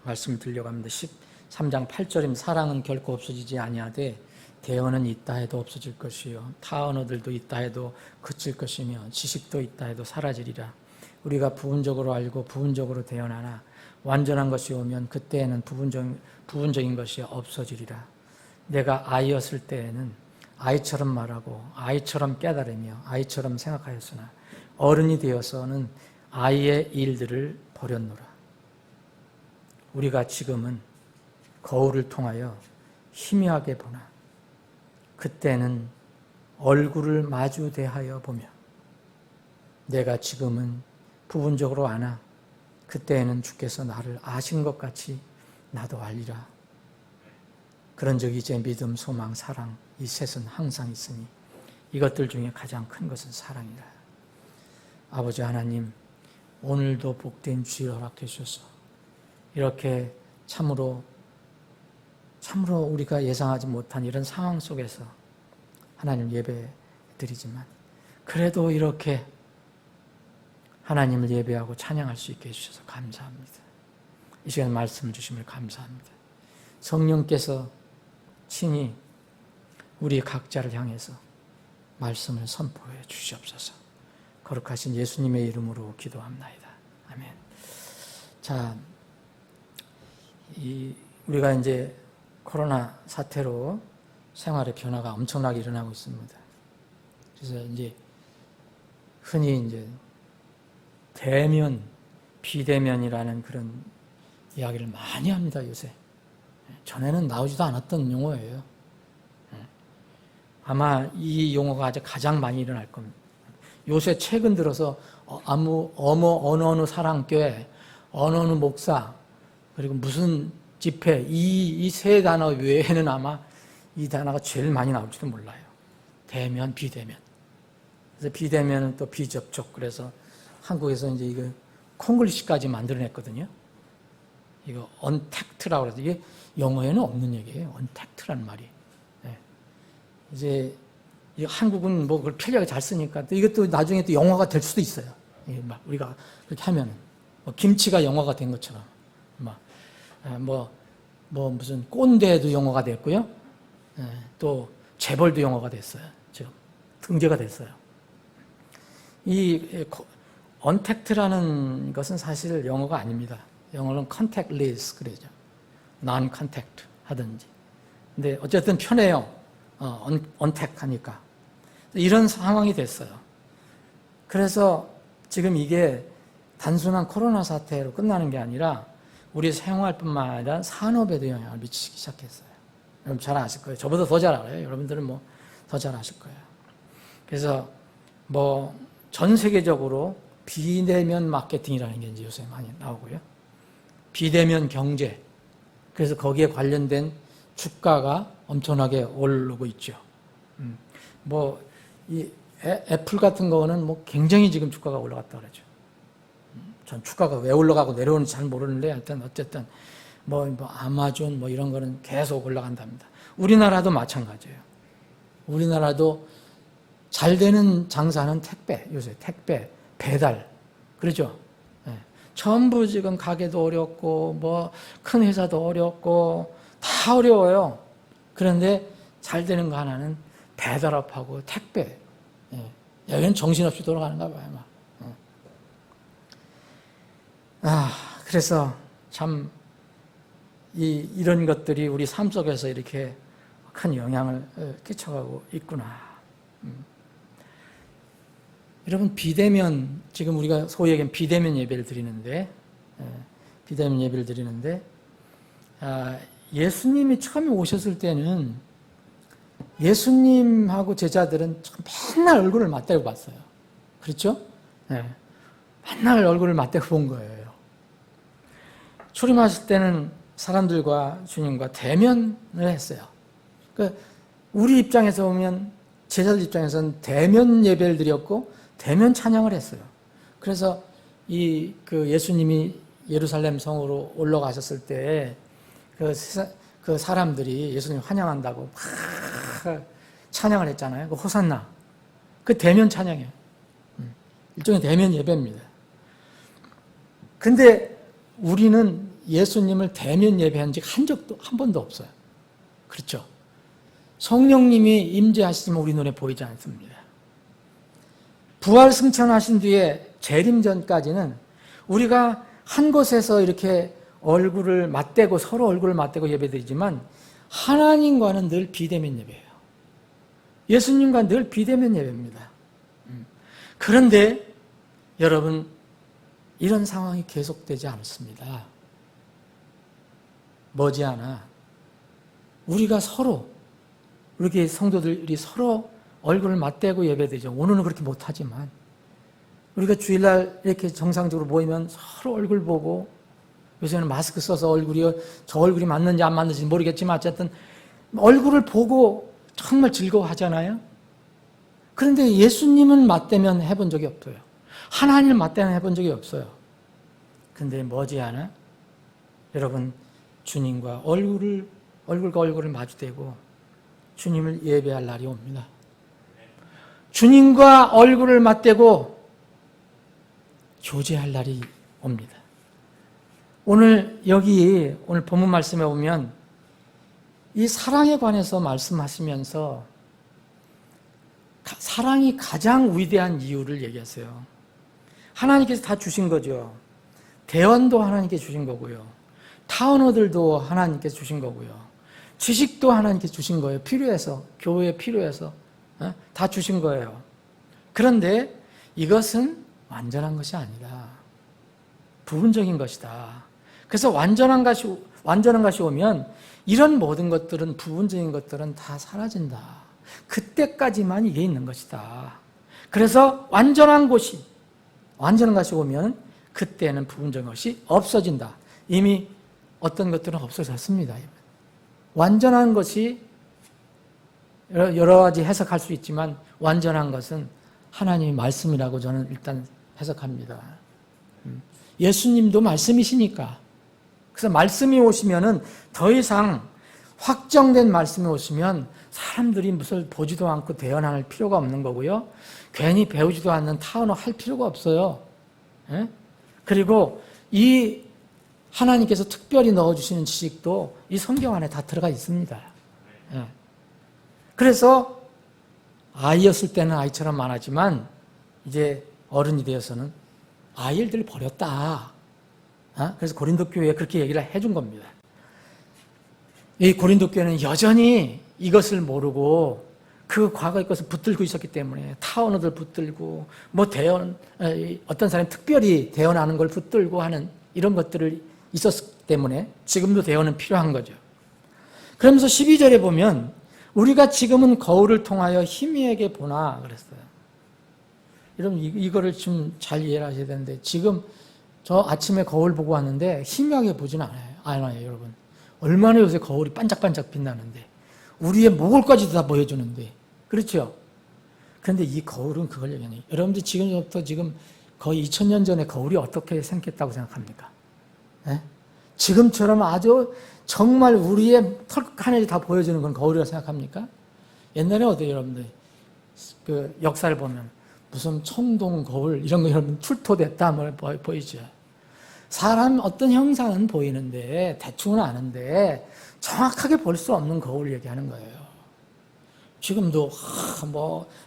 말씀을 드리려고 합니다. 13장 8절이면 사랑은 결코 없어지지 아니하되 대언은 있다 해도 없어질 것이요 타 언어들도 있다 해도 그칠 것이며 지식도 있다 해도 사라지리라. 우리가 부분적으로 알고 부분적으로 대언하나 완전한 것이 오면 그때에는 부분적인 것이 없어지리라. 내가 아이였을 때에는 아이처럼 말하고 아이처럼 깨달으며 아이처럼 생각하였으나 어른이 되어서는 아이의 일들을 버렸노라. 우리가 지금은 거울을 통하여 희미하게 보나 그때는 얼굴을 마주 대하여 보며 내가 지금은 부분적으로 아나 그때에는 주께서 나를 아신 것 같이 나도 알리라. 그런즉 이제 믿음, 소망, 사랑 이 셋은 항상 있으니 이것들 중에 가장 큰 것은 사랑이라. 아버지 하나님, 오늘도 복된 주일 허락해 주셔서 이렇게 참으로 우리가 예상하지 못한 이런 상황 속에서 하나님 예배 드리지만 그래도 이렇게 하나님을 예배하고 찬양할 수 있게 해주셔서 감사합니다. 이 시간 말씀 주심을 감사합니다. 성령께서 친히 우리 각자를 향해서 말씀을 선포해 주시옵소서. 거룩하신 예수님의 이름으로 기도합나이다. 아멘. 자, 우리가 이제 코로나 사태로 생활의 변화가 엄청나게 일어나고 있습니다. 그래서 이제 흔히 이제 대면, 비대면이라는 그런 이야기를 많이 합니다, 요새. 전에는 나오지도 않았던 용어예요. 아마 이 용어가 아주 가장 많이 일어날 겁니다. 요새 최근 들어서 어느 사랑교회, 어느 목사, 그리고 무슨 집회, 이 세 단어 외에는 아마 이 단어가 제일 많이 나올지도 몰라요. 대면, 비대면. 그래서 비대면은 또 비접촉. 그래서 한국에서 이제 이거 콩글리시까지 만들어냈거든요. 이거 언택트라고 그래서 이게 영어에는 없는 얘기예요. 언택트라는 말이. 네. 이제 한국은 뭐 그걸 편리하게 잘 쓰니까 또 이것도 나중에 또 영어가 될 수도 있어요. 막 우리가 그렇게 하면은 뭐 김치가 영어가 된 것처럼 뭐 무슨 꼰대도 영어가 됐고요. 또 재벌도 영어가 됐어요. 지금 등재가 됐어요. 이 언택트라는 것은 사실 영어가 아닙니다. 영어는 contactless 그러죠. non-contact 하든지. 근데 어쨌든 편해요. 언택 하니까. 이런 상황이 됐어요. 그래서 지금 이게 단순한 코로나 사태로 끝나는 게 아니라 우리 생활뿐만 아니라 산업에도 영향을 미치기 시작했어요. 여러분 잘 아실 거예요. 저보다 더 잘 알아요. 여러분들은 뭐 더 잘 아실 거예요. 그래서 뭐 전 세계적으로 비대면 마케팅이라는 게 이제 요새 많이 나오고요. 비대면 경제. 그래서 거기에 관련된 주가가 엄청나게 오르고 있죠. 이 애플 같은 거는 뭐 굉장히 지금 주가가 올라갔다 그러죠. 전 주가가 왜 올라가고 내려오는지 잘 모르는데 어쨌든 뭐 아마존 뭐 이런 거는 계속 올라간답니다. 우리나라도 마찬가지예요. 우리나라도 잘 되는 장사는 택배, 요새 택배, 배달. 그렇죠? 네. 전부 지금 가게도 어렵고 뭐 큰 회사도 어렵고 다 어려워요. 그런데 잘 되는 거 하나는 배달업하고 택배. 예. 여기는 정신없이 돌아가는가 봐요. 그래서 참 이런 것들이 우리 삶 속에서 이렇게 큰 영향을 끼쳐가고 있구나. 여러분 비대면 지금 우리가 소위 얘기하면 비대면 예배를 드리는데 예수님이 처음에 오셨을 때는 예수님하고 제자들은 맨날 얼굴을 맞대고 봤어요. 그렇죠? 네. 맨날 얼굴을 맞대고 본 거예요. 출임하실 때는 사람들과 주님과 대면을 했어요. 그러니까 우리 입장에서 보면 제자들 입장에서는 대면 예배를 드렸고 대면 찬양을 했어요. 그래서 그 예수님이 예루살렘 성으로 올라가셨을 때 그 사람들이 예수님 환영한다고 막 찬양을 했잖아요. 그 호산나. 그 대면 찬양이에요. 일종의 대면 예배입니다. 근데 우리는 예수님을 대면 예배한 적 한 번도 없어요. 그렇죠? 성령님이 임재하시지만 우리 눈에 보이지 않습니다. 부활 승천하신 뒤에 재림 전까지는 우리가 한 곳에서 이렇게 얼굴을 맞대고 서로 얼굴을 맞대고 예배드리지만 하나님과는 늘 비대면 예배예요. 예수님과 늘 비대면 예배입니다. 그런데 여러분 이런 상황이 계속되지 않습니다. 머지않아 우리가 서로 이렇게 성도들이 서로 얼굴을 맞대고 예배드리죠. 오늘은 그렇게 못하지만 우리가 주일날 이렇게 정상적으로 모이면 서로 얼굴 보고 요새는 마스크 써서 저 얼굴이 맞는지 안 맞는지 모르겠지만 어쨌든 얼굴을 보고 정말 즐거워하잖아요. 그런데 예수님은 맞대면 해본 적이 없어요. 하나님을 맞대면 해본 적이 없어요. 근데 머지않아 여러분 주님과 얼굴과 얼굴을 마주대고 주님을 예배할 날이 옵니다. 주님과 얼굴을 맞대고 교제할 날이 옵니다. 오늘 본문 말씀에 보면 이 사랑에 관해서 말씀하시면서 사랑이 가장 위대한 이유를 얘기하세요. 하나님께서 다 주신 거죠. 대원도 하나님께 주신 거고요. 타원어들도 하나님께서 주신 거고요. 지식도 하나님께서 주신 거예요. 필요해서, 교회에 필요해서 다 주신 거예요. 그런데 이것은 완전한 것이 아니다. 부분적인 것이다. 그래서 완전한 것이 오면 이런 모든 것들은 부분적인 것들은 다 사라진다. 그때까지만 이게 있는 것이다. 그래서 완전한 것이 오면 그때는 부분적인 것이 없어진다. 이미 어떤 것들은 없어졌습니다. 완전한 것이 여러 가지 해석할 수 있지만 완전한 것은 하나님의 말씀이라고 저는 일단 해석합니다. 예수님도 말씀이시니까. 그래서 말씀이 오시면은 더 이상 확정된 말씀이 오시면 사람들이 무슨 보지도 않고 대언할 필요가 없는 거고요. 괜히 배우지도 않는 타언어 할 필요가 없어요. 그리고 이 하나님께서 특별히 넣어주시는 지식도 이 성경 안에 다 들어가 있습니다. 그래서 아이였을 때는 아이처럼 말하지만 이제 어른이 되어서는 아이를 버렸다. 그래서 고린도 교회에 그렇게 얘기를 해준 겁니다. 이 고린도 교회는 여전히 이것을 모르고 그 과거의 것을 붙들고 있었기 때문에 타언어들 붙들고 어떤 사람이 특별히 대언하는 걸 붙들고 하는 이런 것들을 있었기 때문에 지금도 대언은 필요한 거죠. 그러면서 12절에 보면 우리가 지금은 거울을 통하여 희미하게 보나 그랬어요. 여러분 이거를 좀 잘 이해를 하셔야 되는데 지금 저 아침에 거울 보고 왔는데 희미하게 보지는 않아요, 여러분. 얼마나 요새 거울이 반짝반짝 빛나는데 우리의 목을까지도 다 보여주는데 그렇죠? 그런데 이 거울은 그걸 얘기하네요. 여러분들 지금부터 거의 2000년 전에 거울이 어떻게 생겼다고 생각합니까? 지금처럼 아주 정말 우리의 털하늘이 다 보여주는 건 거울이라고 생각합니까? 옛날에 어때요, 여러분들? 그 역사를 보면 무슨 청동 거울 이런 거 여러분 출토됐다 뭐 보이죠? 사람 어떤 형상은 보이는데 대충은 아는데 정확하게 볼 수 없는 거울 얘기하는 거예요. 지금도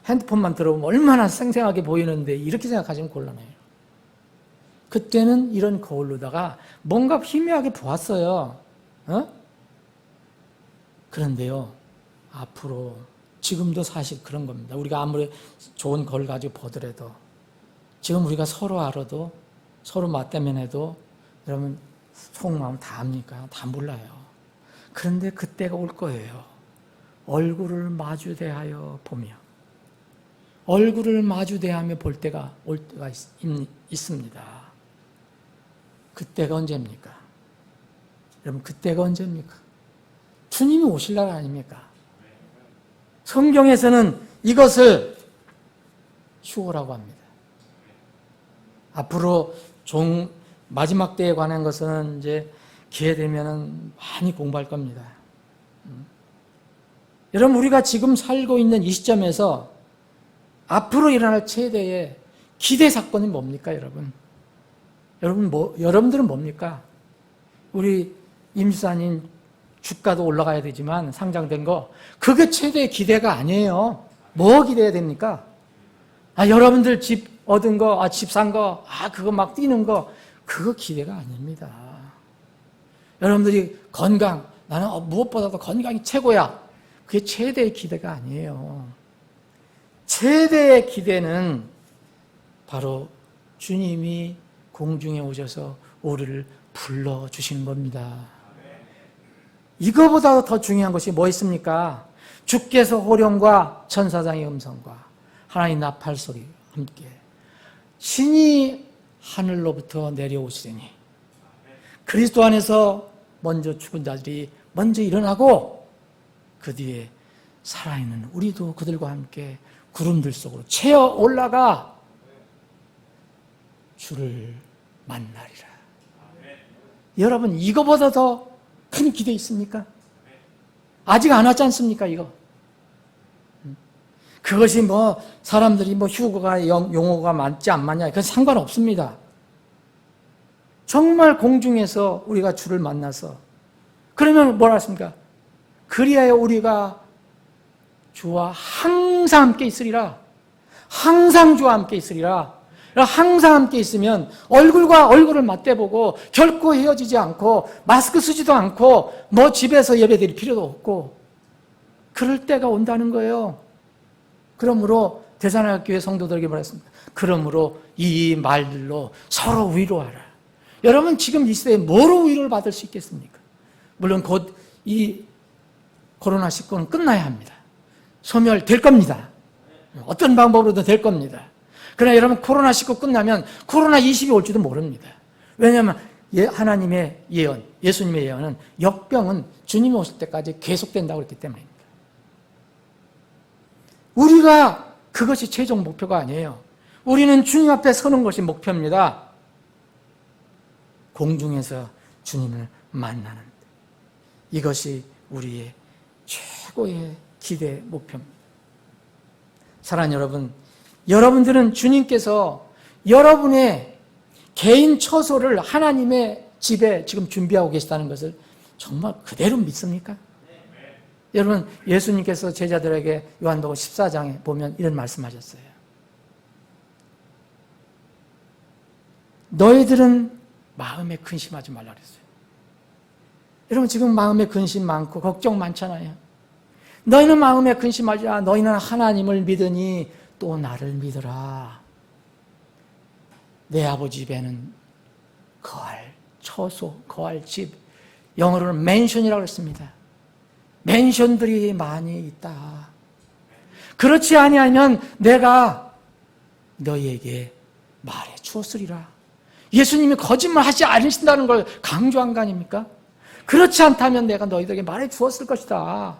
핸드폰만 들어보면 얼마나 생생하게 보이는데 이렇게 생각하시면 곤란해요. 그때는 이런 거울로다가 뭔가 희미하게 보았어요. 그런데요, 앞으로 지금도 사실 그런 겁니다. 우리가 아무리 좋은 거울 가지고 보더라도 지금 우리가 서로 알아도 서로 맞대면 해도 여러분 속마음 다 압니까? 다 몰라요. 그런데 그때가 올 거예요. 얼굴을 마주대하여 보며 얼굴을 마주대하며 올 때가 있습니다. 그때가 언제입니까? 여러분 그때가 언제입니까? 주님이 오실 날 아닙니까? 성경에서는 이것을 휴거라고 합니다. 앞으로 마지막 때에 관한 것은 이제 기회 되면은 많이 공부할 겁니다. 여러분, 우리가 지금 살고 있는 이 시점에서 앞으로 일어날 최대의 기대 사건이 뭡니까, 여러분? 여러분들은 뭡니까? 우리 임수사님 주가도 올라가야 되지만 상장된 거, 그게 최대의 기대가 아니에요. 뭐 기대해야 됩니까? 여러분들 집 얻은 거, 집 산 거, 그거 막 뛰는 거, 그거 기대가 아닙니다. 여러분들이 건강, 나는 무엇보다도 건강이 최고야. 그게 최대의 기대가 아니에요. 최대의 기대는 바로 주님이 공중에 오셔서 우리를 불러주시는 겁니다. 이거보다 더 중요한 것이 뭐 있습니까? 주께서 호령과 천사장의 음성과 하나님 나팔 소리와 함께 신이 하늘로부터 내려오시더니 그리스도 안에서 먼저 죽은 자들이 먼저 일어나고 그 뒤에 살아있는 우리도 그들과 함께 구름들 속으로 채어 올라가 주를 만나리라. 여러분, 이거보다 더 큰 기대 있습니까? 아직 안 왔지 않습니까, 이거? 그것이 사람들이 휴거가 용어가 많지 안 많냐, 그건 상관없습니다. 정말 공중에서 우리가 주를 만나서, 그러면 뭐라 했습니까? 그리하여 우리가 주와 항상 함께 있으리라. 항상 주와 함께 있으리라. 항상 함께 있으면 얼굴과 얼굴을 맞대보고 결코 헤어지지 않고 마스크 쓰지도 않고 집에서 예배드릴 필요도 없고 그럴 때가 온다는 거예요. 그러므로 대산학교회 성도들에게 말했습니다. 그러므로 이 말들로 서로 위로하라. 여러분, 지금 이 시대에 뭐로 위로를 받을 수 있겠습니까? 물론 곧 이 코로나19는 끝나야 합니다. 소멸될 겁니다. 어떤 방법으로든 될 겁니다. 그러나 여러분, 코로나19 끝나면 코로나20이 올지도 모릅니다. 왜냐하면 하나님의 예언, 예수님의 예언은 역병은 주님이 오실 때까지 계속된다고 그랬기 때문입니다. 우리가 그것이 최종 목표가 아니에요. 우리는 주님 앞에 서는 것이 목표입니다. 공중에서 주님을 만나는 이것이 우리의 최고의 기대 목표입니다. 사랑하는 여러분, 여러분들은 주님께서 여러분의 개인 처소를 하나님의 집에 지금 준비하고 계시다는 것을 정말 그대로 믿습니까? 여러분, 예수님께서 제자들에게 요한복음 14장에 보면 이런 말씀하셨어요. 너희들은 마음에 근심하지 말라 그랬어요. 여러분, 지금 마음에 근심 많고 걱정 많잖아요. 너희는 마음에 근심하지 마. 너희는 하나님을 믿으니 또 나를 믿으라. 내 아버지 집에는 거할 처소, 거할 집, 영어로는 맨션이라고 했습니다. 맨션들이 많이 있다. 그렇지 아니하면 내가 너희에게 말해 주었으리라. 예수님이 거짓말 하지 않으신다는 걸 강조한 거 아닙니까? 그렇지 않다면 내가 너희들에게 말해 주었을 것이다.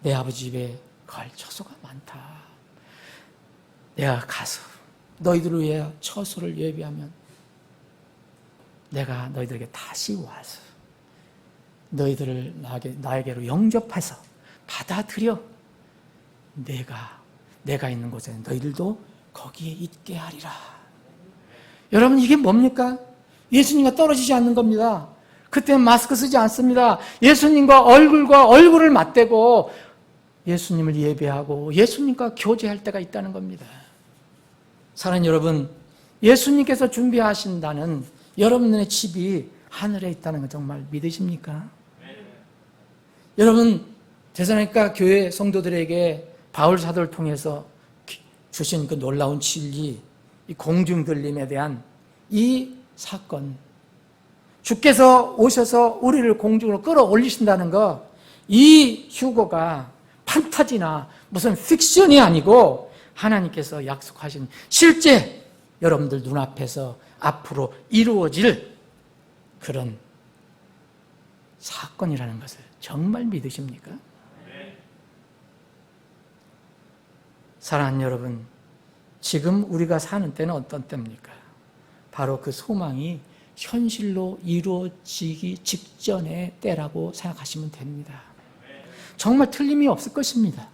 내 아버지 집에 갈 처소가 많다. 내가 가서 너희들을 위해 처소를 예비하면 내가 너희들에게 다시 와서 너희들을 나에게로 영접해서 받아들여 내가 있는 곳에 너희들도 거기에 있게 하리라. 여러분, 이게 뭡니까? 예수님과 떨어지지 않는 겁니다. 그때는 마스크 쓰지 않습니다. 예수님과 얼굴을 맞대고 예수님을 예배하고 예수님과 교제할 때가 있다는 겁니다. 사랑하는 여러분, 예수님께서 준비하신다는 여러분의 집이 하늘에 있다는 거 정말 믿으십니까? 여러분, 대사로니까 교회 성도들에게 바울 사도를 통해서 주신 그 놀라운 진리, 이 공중 들림에 대한 이 사건, 주께서 오셔서 우리를 공중으로 끌어올리신다는 거, 이 휴거가 판타지나 무슨 픽션이 아니고 하나님께서 약속하신 실제 여러분들 눈앞에서 앞으로 이루어질 그런 사건이라는 것을 정말 믿으십니까? 사랑하는 여러분, 지금 우리가 사는 때는 어떤 때입니까? 바로 그 소망이 현실로 이루어지기 직전의 때라고 생각하시면 됩니다. 정말 틀림이 없을 것입니다.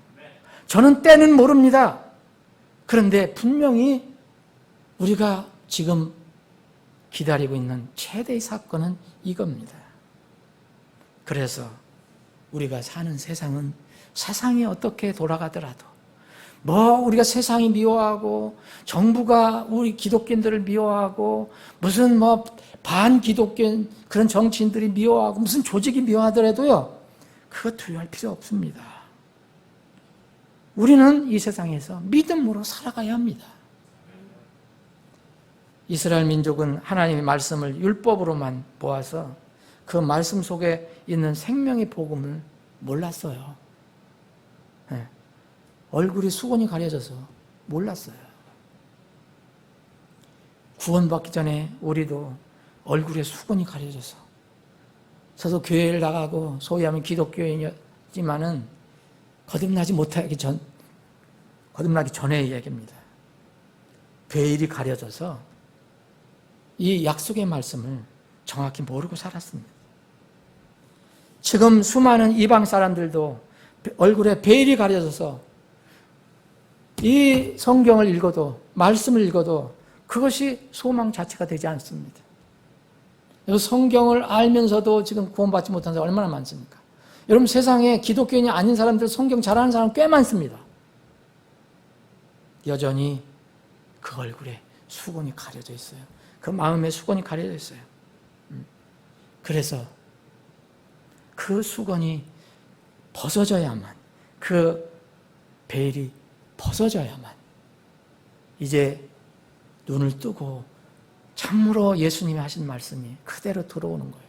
저는 때는 모릅니다. 그런데 분명히 우리가 지금 기다리고 있는 최대의 사건은 이겁니다. 그래서 우리가 사는 세상은 세상이 어떻게 돌아가더라도 우리가 세상이 미워하고 정부가 우리 기독교인들을 미워하고 무슨 반기독교인 그런 정치인들이 미워하고 무슨 조직이 미워하더라도요, 그거 두려워할 필요 없습니다. 우리는 이 세상에서 믿음으로 살아가야 합니다. 이스라엘 민족은 하나님의 말씀을 율법으로만 보아서 그 말씀 속에 있는 생명의 복음을 몰랐어요. 네. 얼굴이 수건이 가려져서 몰랐어요. 구원받기 전에 우리도 얼굴에 수건이 가려져서, 저도 교회를 나가고 소위 하면 기독교인이었지만은 거듭나기 전의 얘기입니다. 베일이 가려져서 이 약속의 말씀을 정확히 모르고 살았습니다. 지금 수많은 이방 사람들도 얼굴에 베일이 가려져서 이 성경을 읽어도, 말씀을 읽어도 그것이 소망 자체가 되지 않습니다. 성경을 알면서도 지금 구원받지 못한 사람 얼마나 많습니까? 여러분, 세상에 기독교인이 아닌 사람들, 성경 잘하는 사람 꽤 많습니다. 여전히 그 얼굴에 수건이 가려져 있어요. 그 마음에 수건이 가려져 있어요. 그래서 그 수건이 벗어져야만, 그 베일이 벗어져야만 이제 눈을 뜨고 참으로 예수님이 하신 말씀이 그대로 들어오는 거예요.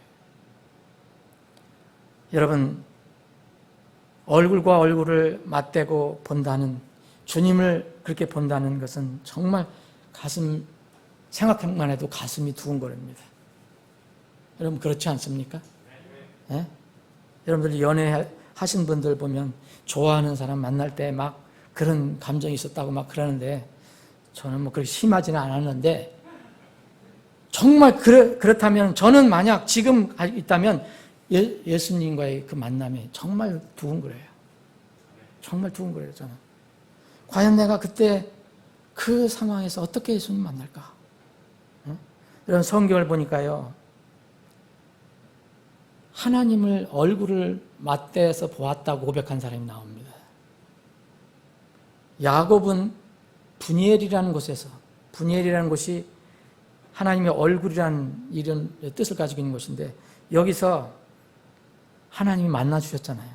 여러분, 얼굴과 얼굴을 맞대고 본다는, 주님을 그렇게 본다는 것은 정말 생각만 해도 가슴이 두근거립니다. 여러분, 그렇지 않습니까? 네? 여러분들 연애하신 분들 보면 좋아하는 사람 만날 때 막 그런 감정이 있었다고 막 그러는데, 저는 그렇게 심하지는 않았는데, 정말 그렇다면 저는 만약 지금 있다면 예수님과의 그 만남이 정말 두근거려요. 정말 두근거려요, 저는. 과연 내가 그때 그 상황에서 어떻게 예수님 만날까? 이런 성경을 보니까요, 하나님을 얼굴을 맞대서 보았다고 고백한 사람이 나옵니다. 야곱은 분이엘이라는 곳에서, 분이엘이라는 곳이 하나님의 얼굴이라는 이런 뜻을 가지고 있는 곳인데, 여기서 하나님이 만나 주셨잖아요.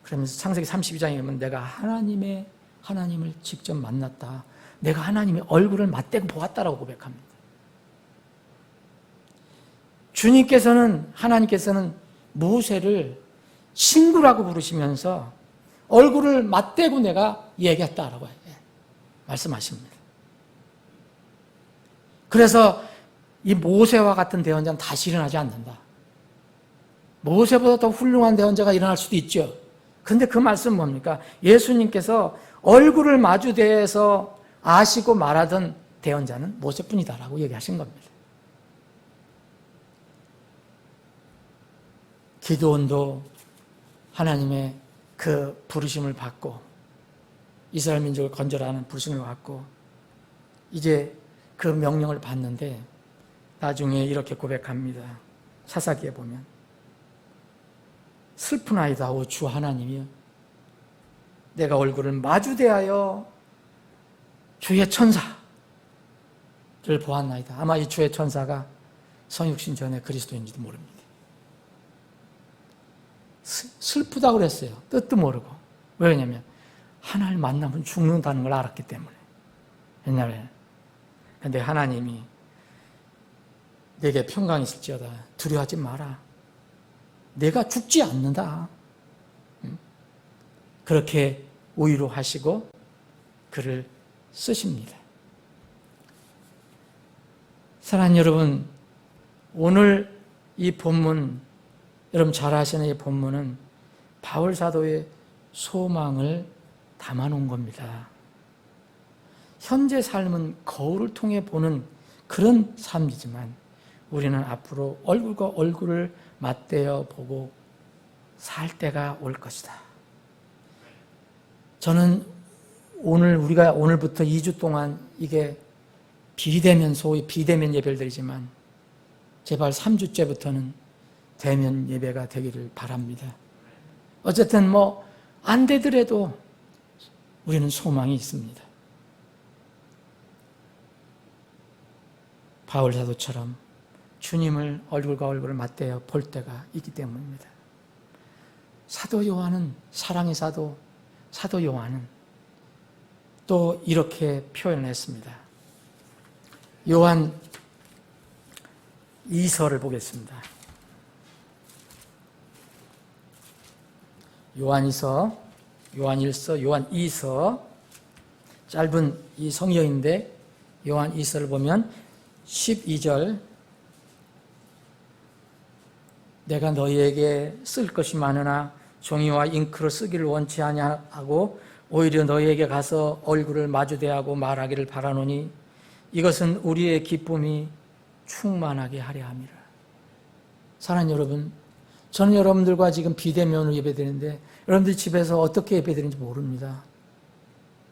그러면서 창세기 32장에 보면 내가 하나님을 직접 만났다, 내가 하나님의 얼굴을 맞대고 보았다라고 고백합니다. 하나님께서는 모세를 친구라고 부르시면서 얼굴을 맞대고 내가 얘기했다라고 말씀하십니다. 그래서 이 모세와 같은 대언자는 다시 일어나지 않는다. 모세보다 더 훌륭한 대언자가 일어날 수도 있죠. 그런데 그 말씀은 뭡니까? 예수님께서 얼굴을 마주대해서 아시고 말하던 대언자는 모세뿐이다라고 얘기하신 겁니다. 기드온도 하나님의 그 부르심을 받고, 이스라엘 민족을 건져라는 부르심을 받고 이제 그 명령을 받는데, 나중에 이렇게 고백합니다. 사사기에 보면, 슬프나이다 오 주 하나님이여, 내가 얼굴을 마주대하여 주의 천사를 보았나이다. 아마 이 주의 천사가 성육신 전에 그리스도인지도 모릅니다. 슬프다고 그랬어요. 뜻도 모르고. 왜냐면 하나님을 만나면 죽는다는 걸 알았기 때문에. 옛날에. 근데 하나님이 내게 평강이 있을지어다 두려워하지 마라, 내가 죽지 않는다, 그렇게 위로하시고 글을 쓰십니다. 사랑하는 여러분, 오늘 이 본문, 여러분 잘 아시는 이 본문은 바울 사도의 소망을 담아놓은 겁니다. 현재 삶은 거울을 통해 보는 그런 삶이지만 우리는 앞으로 얼굴과 얼굴을 맞대어 보고 살 때가 올 것이다. 저는 우리가 오늘부터 2주 동안 이게 비대면, 소위 비대면 예배를 드리지만 제발 3주째부터는 대면 예배가 되기를 바랍니다. 어쨌든 안 되더라도 우리는 소망이 있습니다. 바울 사도처럼 주님을 얼굴과 얼굴을 맞대어 볼 때가 있기 때문입니다. 사도 요한은, 사랑의 사도 요한은 또 이렇게 표현했습니다. 요한 2서를 보겠습니다. 요한 1서, 요한 2서, 짧은 이 성경인데 요한 2서를 보면 12절, 내가 너희에게 쓸 것이 많으나 종이와 잉크로 쓰기를 원치 아니하고 오히려 너희에게 가서 얼굴을 마주대하고 말하기를 바라노니 이것은 우리의 기쁨이 충만하게 하려 함이라. 사랑하는 여러분, 저는 여러분들과 지금 비대면으로 예배드리는데 여러분들 집에서 어떻게 예배드리는지 모릅니다.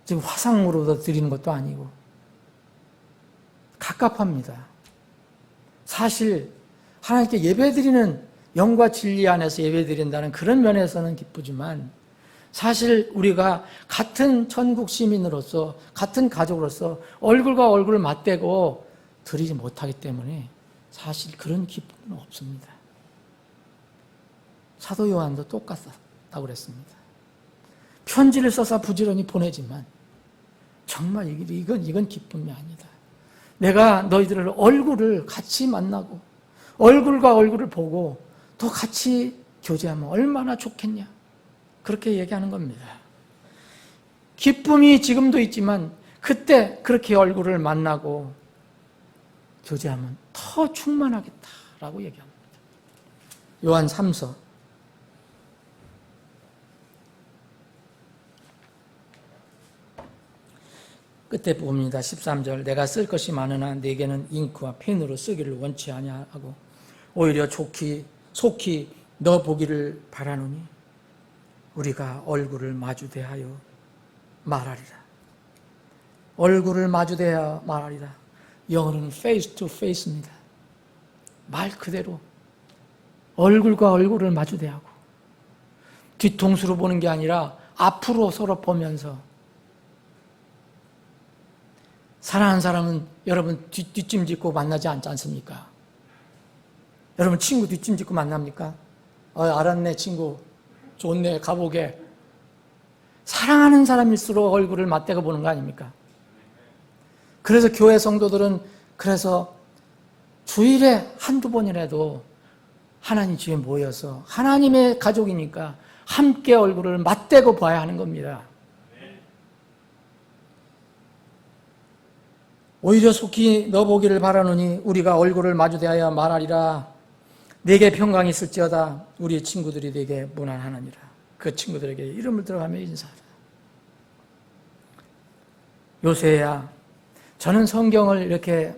지금 화상으로 드리는 것도 아니고 갑갑합니다. 사실 하나님께 예배드리는 영과 진리 안에서 예배드린다는 그런 면에서는 기쁘지만 사실 우리가 같은 천국 시민으로서 같은 가족으로서 얼굴과 얼굴을 맞대고 드리지 못하기 때문에 사실 그런 기쁨은 없습니다. 사도 요한도 똑같다고 그랬습니다. 편지를 써서 부지런히 보내지만 정말 이건 기쁨이 아니다. 내가 너희들을 얼굴을 같이 만나고 얼굴과 얼굴을 보고 또 같이 교제하면 얼마나 좋겠냐. 그렇게 얘기하는 겁니다. 기쁨이 지금도 있지만 그때 그렇게 얼굴을 만나고 교제하면 더 충만하겠다라고 얘기합니다. 요한 3서 끝에 봅니다. 13절, 내가 쓸 것이 많으나 네게는 잉크와 펜으로 쓰기를 원치 아니하고 오히려 속히 너 보기를 바라노니 우리가 얼굴을 마주대하여 말하리라. 얼굴을 마주대하여 말하리라. 영어로는 face to face입니다. 말 그대로 얼굴과 얼굴을 마주대하고 뒤통수로 보는 게 아니라 앞으로 서로 보면서. 사랑하는 사람은 여러분 뒷짐 짓고 만나지 않지 않습니까? 여러분 친구 뒷짐 짓고 만납니까? 알았네 친구, 좋네 가보게. 사랑하는 사람일수록 얼굴을 맞대고 보는 거 아닙니까? 그래서 교회 성도들은 그래서 주일에 한두 번이라도 하나님 집에 모여서 하나님의 가족이니까 함께 얼굴을 맞대고 봐야 하는 겁니다. 오히려 속히 너 보기를 바라노니 우리가 얼굴을 마주대하여 말하리라. 내게 평강이 있을지어다. 우리의 친구들이 내게 무난하느니라. 그 친구들에게 이름을 들어가며 인사하라. 요새야 저는 성경을 이렇게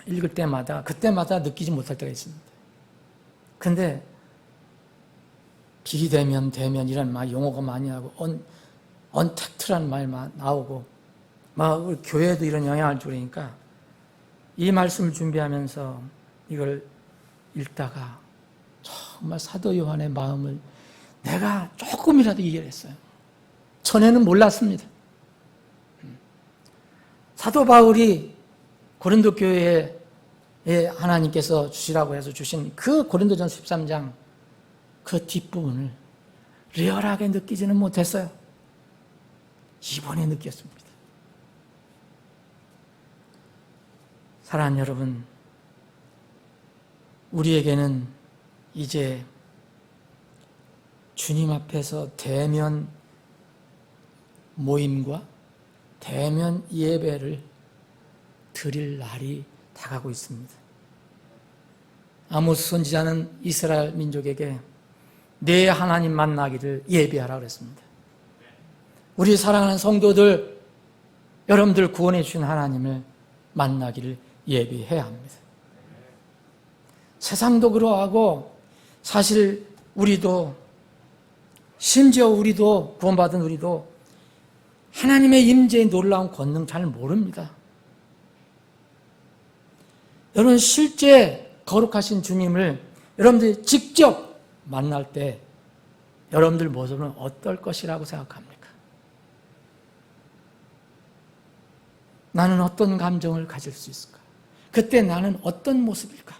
읽을 때마다 그때마다 느끼지 못할 때가 있습니다. 근데 비대면, 대면 이런 말 용어가 많이 나고 언택트라는 말만 나오고 막 우리 교회에도 이런 영향을 주니까 이 말씀을 준비하면서 이걸 읽다가 정말 사도 요한의 마음을 내가 조금이라도 이해를 했어요. 전에는 몰랐습니다. 사도 바울이 고린도 교회에 하나님께서 주시라고 해서 주신 그 고린도전서 13장 그 뒷부분을 리얼하게 느끼지는 못했어요. 이번에 느꼈습니다. 사랑하는 여러분, 우리에게는 이제 주님 앞에서 대면 모임과 대면 예배를 드릴 날이 다가오고 있습니다. 아모스 선지자는 이스라엘 민족에게 내 하나님 만나기를 예비하라 그랬습니다. 우리 사랑하는 성도들, 여러분들 구원해 주신 하나님을 만나기를 예비해야 합니다. 세상도 그러하고 사실 우리도, 심지어 우리도, 구원받은 우리도 하나님의 임재의 놀라운 권능 잘 모릅니다. 여러분, 실제 거룩하신 주님을 여러분들이 직접 만날 때 여러분들 모습은 어떨 것이라고 생각합니까? 나는 어떤 감정을 가질 수 있을까? 그때 나는 어떤 모습일까?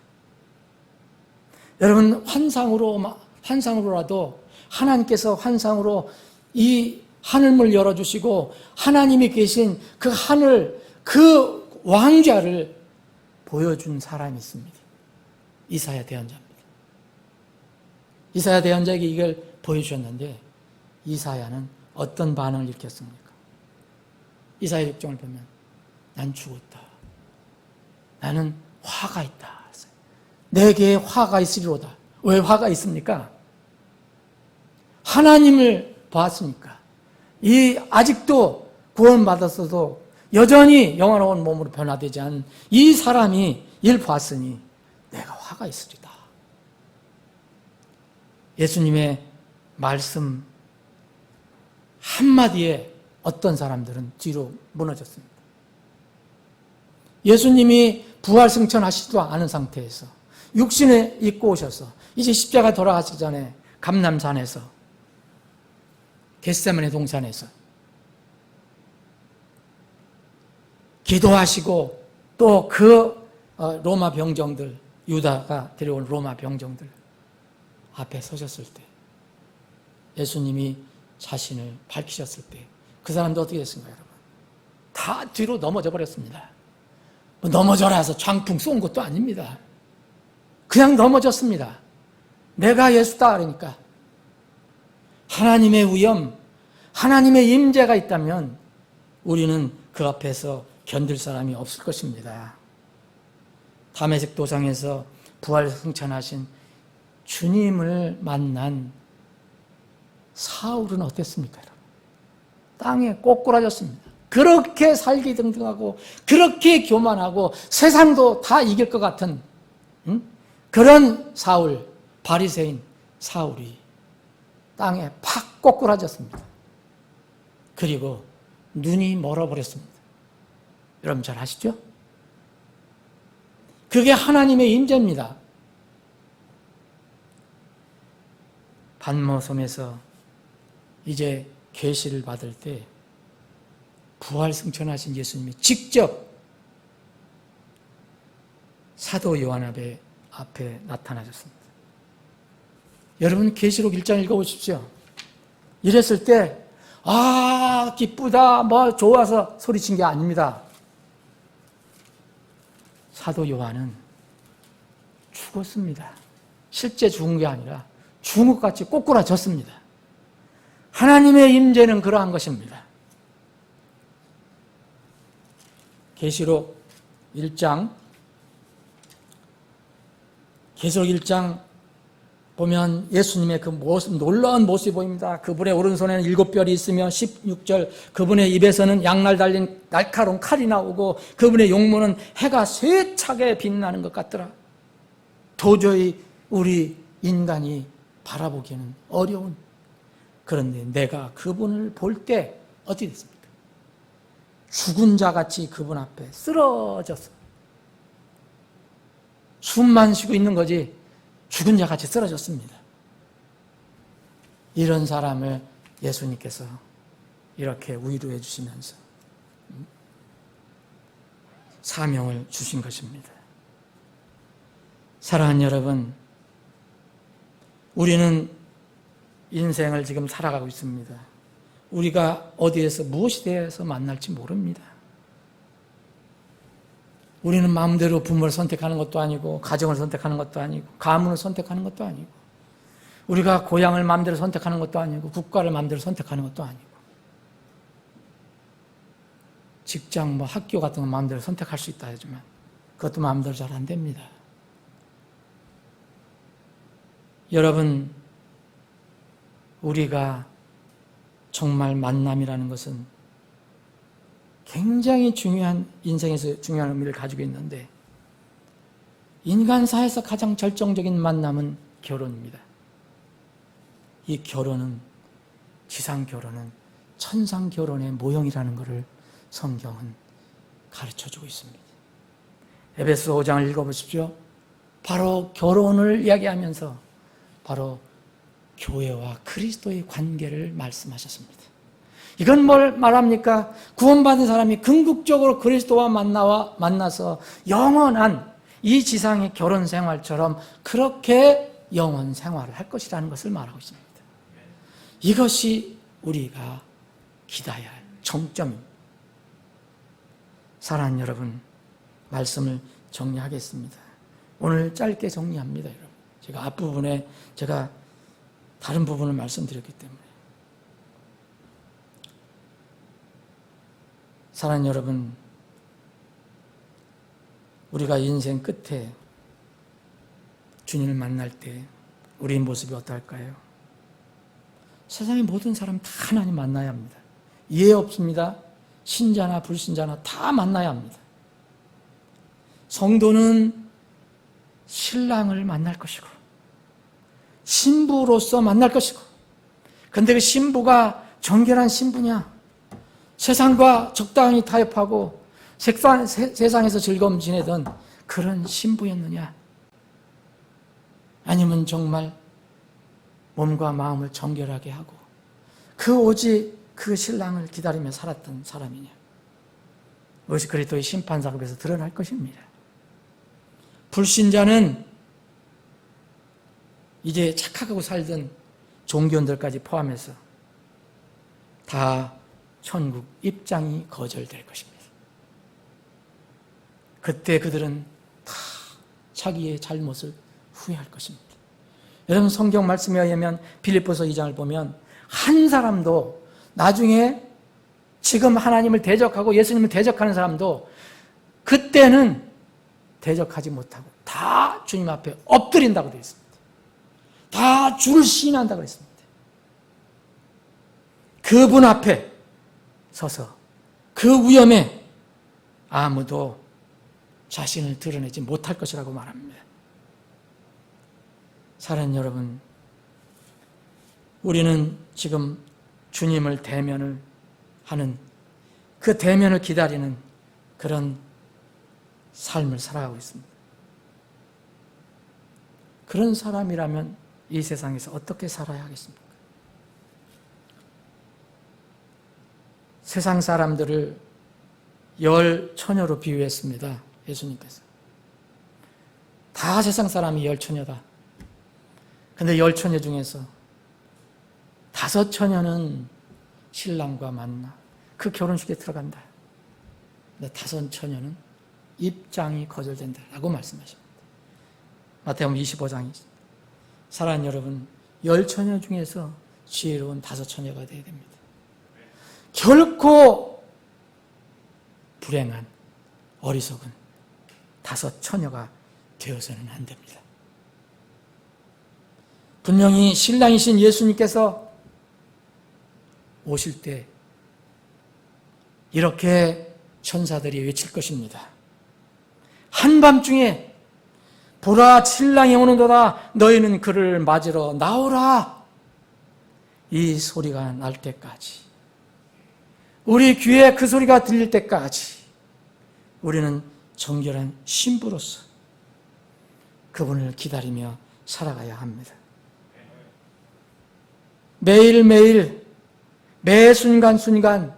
여러분, 환상으로라도 하나님께서 환상으로 이 하늘문을 열어주시고 하나님이 계신 그 하늘, 그 왕좌를 보여준 사람이 있습니다. 이사야 대언자입니다. 이사야 대언자에게 이걸 보여주셨는데 이사야는 어떤 반응을 일으켰습니까? 이사야 6장을 보면 난 죽었다. 나는 화가 있다. 내게 화가 있으리로다. 왜 화가 있습니까? 하나님을 보았으니까. 아직도 구원받았어도 여전히 영원한 몸으로 변화되지 않은 이 사람이 이를 보았으니 내가 화가 있으리다. 예수님의 말씀 한마디에 어떤 사람들은 뒤로 무너졌습니다. 예수님이 부활승천하시지도 않은 상태에서 육신을 입고 오셔서 이제 십자가 돌아가시기 전에 감람산에서 겟세마네 동산에서 기도하시고 또 그 로마 병정들, 유다가 데려온 로마 병정들 앞에 서셨을 때 예수님이 자신을 밝히셨을 때 그 사람도 어떻게 됐습니까, 여러분? 다 뒤로 넘어져 버렸습니다. 넘어져라 해서 장풍 쏜 것도 아닙니다. 그냥 넘어졌습니다. 내가 예수다 그러니까. 하나님의 위엄, 하나님의 임재가 있다면 우리는 그 앞에서 견딜 사람이 없을 것입니다. 다메섹 도상에서 부활승천하신 주님을 만난 사울은 어땠습니까? 땅에 꼬꾸라졌습니다. 그렇게 살기 등등하고 그렇게 교만하고 세상도 다 이길 것 같은 그런 사울, 바리새인 사울이 땅에 팍 꼬꾸라졌습니다. 그리고 눈이 멀어버렸습니다. 여러분 잘 아시죠? 그게 하나님의 임재입니다. 반모섬에서 이제 계시를 받을 때 부활승천하신 예수님이 직접 사도 요한 앞에 나타나셨습니다. 여러분 계시록 1장 읽어보십시오. 이랬을 때 기쁘다, 좋아서 소리친 게 아닙니다. 사도 요한은 죽었습니다. 실제 죽은 게 아니라 죽은 것 같이 꼬꾸라졌습니다. 하나님의 임재는 그러한 것입니다. 계시록 1장 보면 예수님의 그 모습, 놀라운 모습이 보입니다. 그분의 오른손에는 7별이 있으며 16절 그분의 입에서는 양날 달린 날카로운 칼이 나오고 그분의 용모는 해가 쇠차게 빛나는 것 같더라. 도저히 우리 인간이 바라보기에는 어려운, 그런데 내가 그분을 볼 때 어떻게 됐습니까? 죽은 자같이 그분 앞에 쓰러졌어. 숨만 쉬고 있는 거지 죽은 자같이 쓰러졌습니다. 이런 사람을 예수님께서 이렇게 위로해 주시면서 사명을 주신 것입니다. 사랑하는 여러분, 우리는 인생을 지금 살아가고 있습니다. 우리가 어디에서 무엇에 대해서 만날지 모릅니다. 우리는 마음대로 부모를 선택하는 것도 아니고 가정을 선택하는 것도 아니고 가문을 선택하는 것도 아니고 우리가 고향을 마음대로 선택하는 것도 아니고 국가를 마음대로 선택하는 것도 아니고 직장, 학교 같은 건 마음대로 선택할 수 있다 하지만 그것도 마음대로 잘 안 됩니다. 여러분, 우리가 정말 만남이라는 것은 굉장히 중요한, 인생에서 중요한 의미를 가지고 있는데 인간사에서 가장 절정적인 만남은 결혼입니다. 이 결혼은, 지상 결혼은 천상 결혼의 모형이라는 것을 성경은 가르쳐주고 있습니다. 에베소 5장을 읽어보십시오. 바로 결혼을 이야기하면서 바로 교회와 그리스도의 관계를 말씀하셨습니다. 이건 뭘 말합니까? 구원받은 사람이 궁극적으로 그리스도와 만나서 영원한 이 지상의 결혼 생활처럼 그렇게 영원 생활을 할 것이라는 것을 말하고 있습니다. 이것이 우리가 기다려야 할 정점입니다. 사랑하는 여러분, 말씀을 정리하겠습니다. 오늘 짧게 정리합니다, 여러분. 제가 앞부분에 제가 다른 부분을 말씀드렸기 때문에. 사랑하는 여러분, 우리가 인생 끝에 주님을 만날 때 우리의 모습이 어떨까요? 세상의 모든 사람 다 하나님 만나야 합니다. 이해 없습니다. 신자나 불신자나 다 만나야 합니다. 성도는 신랑을 만날 것이고 신부로서 만날 것이고, 그런데 그 신부가 정결한 신부냐, 세상과 적당히 타협하고 세상에서 즐거움 지내던 그런 신부였느냐, 아니면 정말 몸과 마음을 정결하게 하고 오직 그 신랑을 기다리며 살았던 사람이냐, 그것이 그리스도의 심판사급에서 드러날 것입니다. 불신자는 이제 착각하고 살던 종교인들까지 포함해서 다 천국 입장이 거절될 것입니다. 그때 그들은 다 자기의 잘못을 후회할 것입니다. 여러분, 성경 말씀에 의하면 빌립보서 2장을 보면 한 사람도 나중에 지금 하나님을 대적하고 예수님을 대적하는 사람도 그때는 대적하지 못하고 다 주님 앞에 엎드린다고 되어 있습니다. 다 주를 시인한다고 했습니다. 그분 앞에 서서 그 위험에 아무도 자신을 드러내지 못할 것이라고 말합니다. 사랑하는 여러분, 우리는 지금 주님을 대면을 하는, 그 대면을 기다리는 그런 삶을 살아가고 있습니다. 그런 사람이라면 이 세상에서 어떻게 살아야 하겠습니까? 세상 사람들을 열 처녀로 비유했습니다. 예수님께서. 다 세상 사람이 열 처녀다. 근데 열 처녀 중에서 5 처녀는 신랑과 만나 그 결혼식에 들어간다. 근데 5 처녀는 입장이 거절된다라고 말씀하십니다. 마태복음 25장이. 사랑하는 여러분, 10 처녀 중에서 지혜로운 5 처녀가 되어야 됩니다. 결코 불행한 어리석은 5 처녀가 되어서는 안 됩니다. 분명히 신랑이신 예수님께서 오실 때 이렇게 천사들이 외칠 것입니다. 한밤중에 보라, 신랑이 오는도다. 너희는 그를 맞으러 나오라. 이 소리가 날 때까지, 우리 귀에 그 소리가 들릴 때까지 우리는 정결한 신부로서 그분을 기다리며 살아가야 합니다. 매일매일 매 순간순간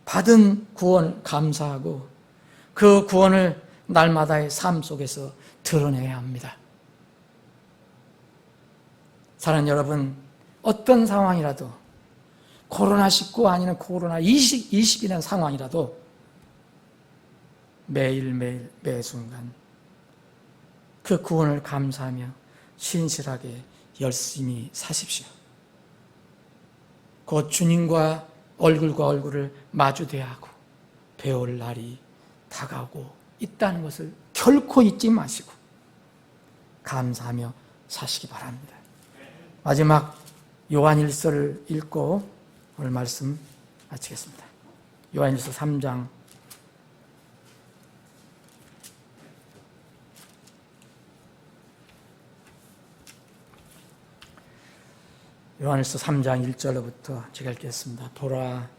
받은 구원 감사하고 그 구원을 날마다의 삶 속에서 드러내야 합니다. 사랑하는 여러분, 어떤 상황이라도, 코로나19 아니면 코로나20이라는 상황이라도 매일매일 매 순간 그 구원을 감사하며 신실하게 열심히 사십시오. 곧 주님과 얼굴과 얼굴을 마주대야 하고 배울 날이 다가오고 있다는 것을 결코 잊지 마시고 감사하며 사시기 바랍니다. 마지막 요한일서를 읽고 오늘 말씀 마치겠습니다. 요한일서 3장 1 요한일서 3장 1절로부터 제가 읽겠습니다. 보라,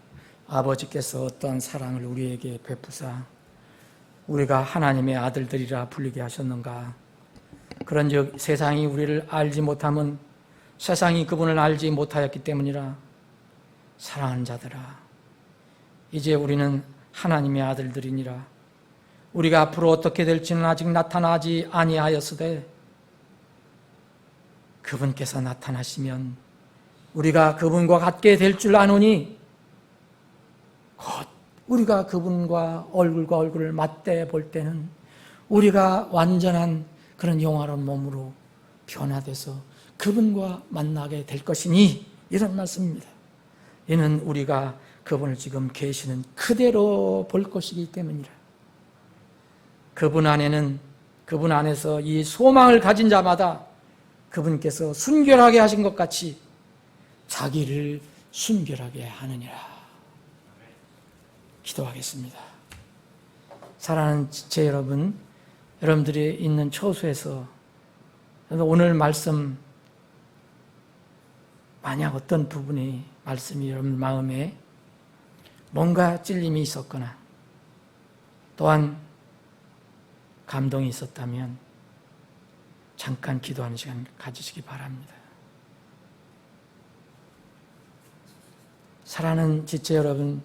아버지께서 어떠한 사랑을 우리에게 베푸사 우리가 하나님의 아들들이라 불리게 하셨는가. 그런즉 세상이 우리를 알지 못함은 세상이 그분을 알지 못하였기 때문이라. 사랑하는 자들아, 이제 우리는 하나님의 아들들이니라. 우리가 앞으로 어떻게 될지는 아직 나타나지 아니하였으되 그분께서 나타나시면 우리가 그분과 같게 될 줄 아노니 곧 우리가 그분과 얼굴과 얼굴을 맞대 볼 때는 우리가 완전한 그런 영화로운 몸으로 변화돼서 그분과 만나게 될 것이니, 이런 말씀입니다. 이는 우리가 그분을 지금 계시는 그대로 볼 것이기 때문이라. 그분 안에서 이 소망을 가진 자마다 그분께서 순결하게 하신 것 같이 자기를 순결하게 하느니라. 기도하겠습니다. 사랑하는 지체 여러분, 여러분들이 있는 처소에서 오늘 말씀, 만약 어떤 부분이 말씀이 여러분 마음에 뭔가 찔림이 있었거나 또한 감동이 있었다면 잠깐 기도하는 시간 가지시기 바랍니다. 사랑하는 지체 여러분,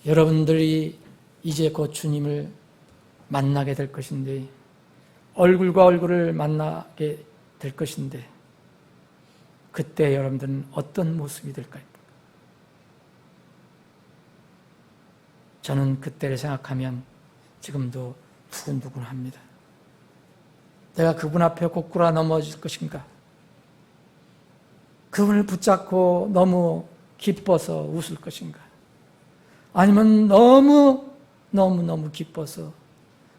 여러분들이 이제 곧 주님을 만나게 될 것인데, 얼굴과 얼굴을 만나게 될 것인데, 그때 여러분들은 어떤 모습이 될까요? 저는 그때를 생각하면 지금도 두근두근합니다. 내가 그분 앞에 고꾸라 넘어질 것인가? 그분을 붙잡고 너무 기뻐서 웃을 것인가? 아니면 너무 기뻐서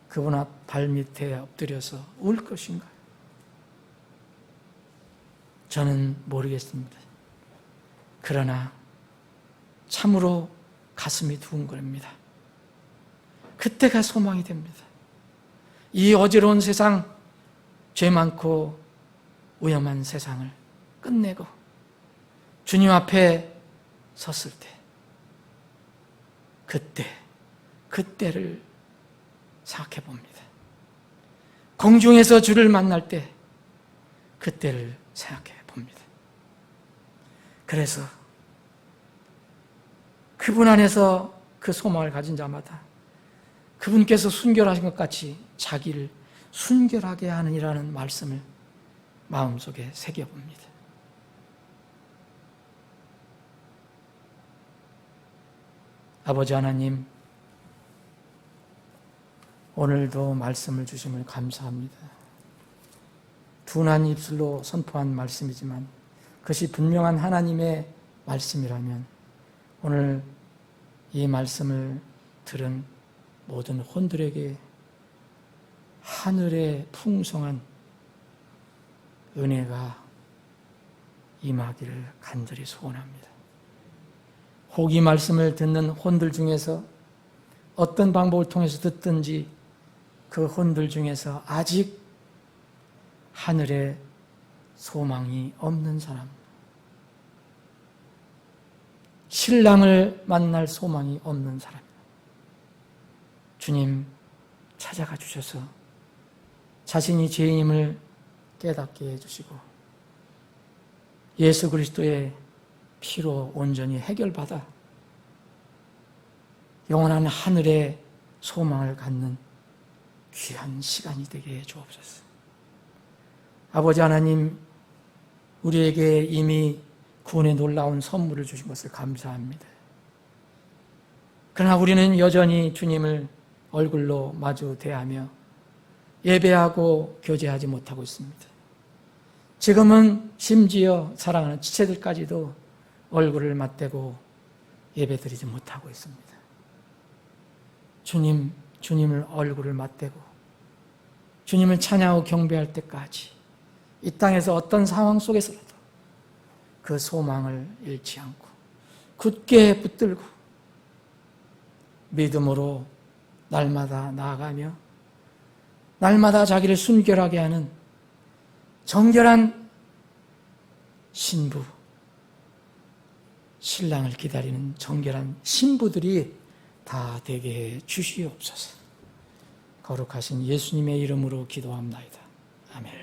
그분 앞 발밑에 엎드려서 울 것인가? 저는 모르겠습니다. 그러나 참으로 가슴이 두근거립니다. 그때가 소망이 됩니다. 이 어지러운 세상, 죄 많고 위험한 세상을 끝내고 주님 앞에 섰을 때, 그때를 생각해 봅니다. 공중에서 주를 만날 때 그때를 생각해 봅니다. 그래서 그분 안에서 그 소망을 가진 자마다 그분께서 순결하신 것 같이 자기를 순결하게 하느니라는 말씀을 마음속에 새겨봅니다. 아버지 하나님, 오늘도 말씀을 주심을 감사합니다. 둔한 입술로 선포한 말씀이지만 그것이 분명한 하나님의 말씀이라면 오늘 이 말씀을 들은 모든 혼들에게 하늘의 풍성한 은혜가 임하기를 간절히 소원합니다. 혹 이 말씀을 듣는 혼들 중에서 어떤 방법을 통해서 듣든지 그 혼들 중에서 아직 하늘에 소망이 없는 사람, 신랑을 만날 소망이 없는 사람, 주님 찾아가 주셔서 자신이 죄인임을 깨닫게 해주시고 예수 그리스도의 피로 온전히 해결받아 영원한 하늘의 소망을 갖는 귀한 시간이 되게 해 주옵소서. 아버지 하나님, 우리에게 이미 구원의 놀라운 선물을 주신 것을 감사합니다. 그러나 우리는 여전히 주님을 얼굴로 마주 대하며 예배하고 교제하지 못하고 있습니다. 지금은 심지어 사랑하는 지체들까지도 얼굴을 맞대고 예배드리지 못하고 있습니다. 주님을 얼굴을 맞대고 주님을 찬양하고 경배할 때까지 이 땅에서 어떤 상황 속에서라도 그 소망을 잃지 않고 굳게 붙들고 믿음으로 날마다 나아가며 날마다 자기를 순결하게 하는 정결한 신부, 신랑을 기다리는 정결한 신부들이 다 되게 해 주시옵소서. 거룩하신 예수님의 이름으로 기도합나이다. 아멘.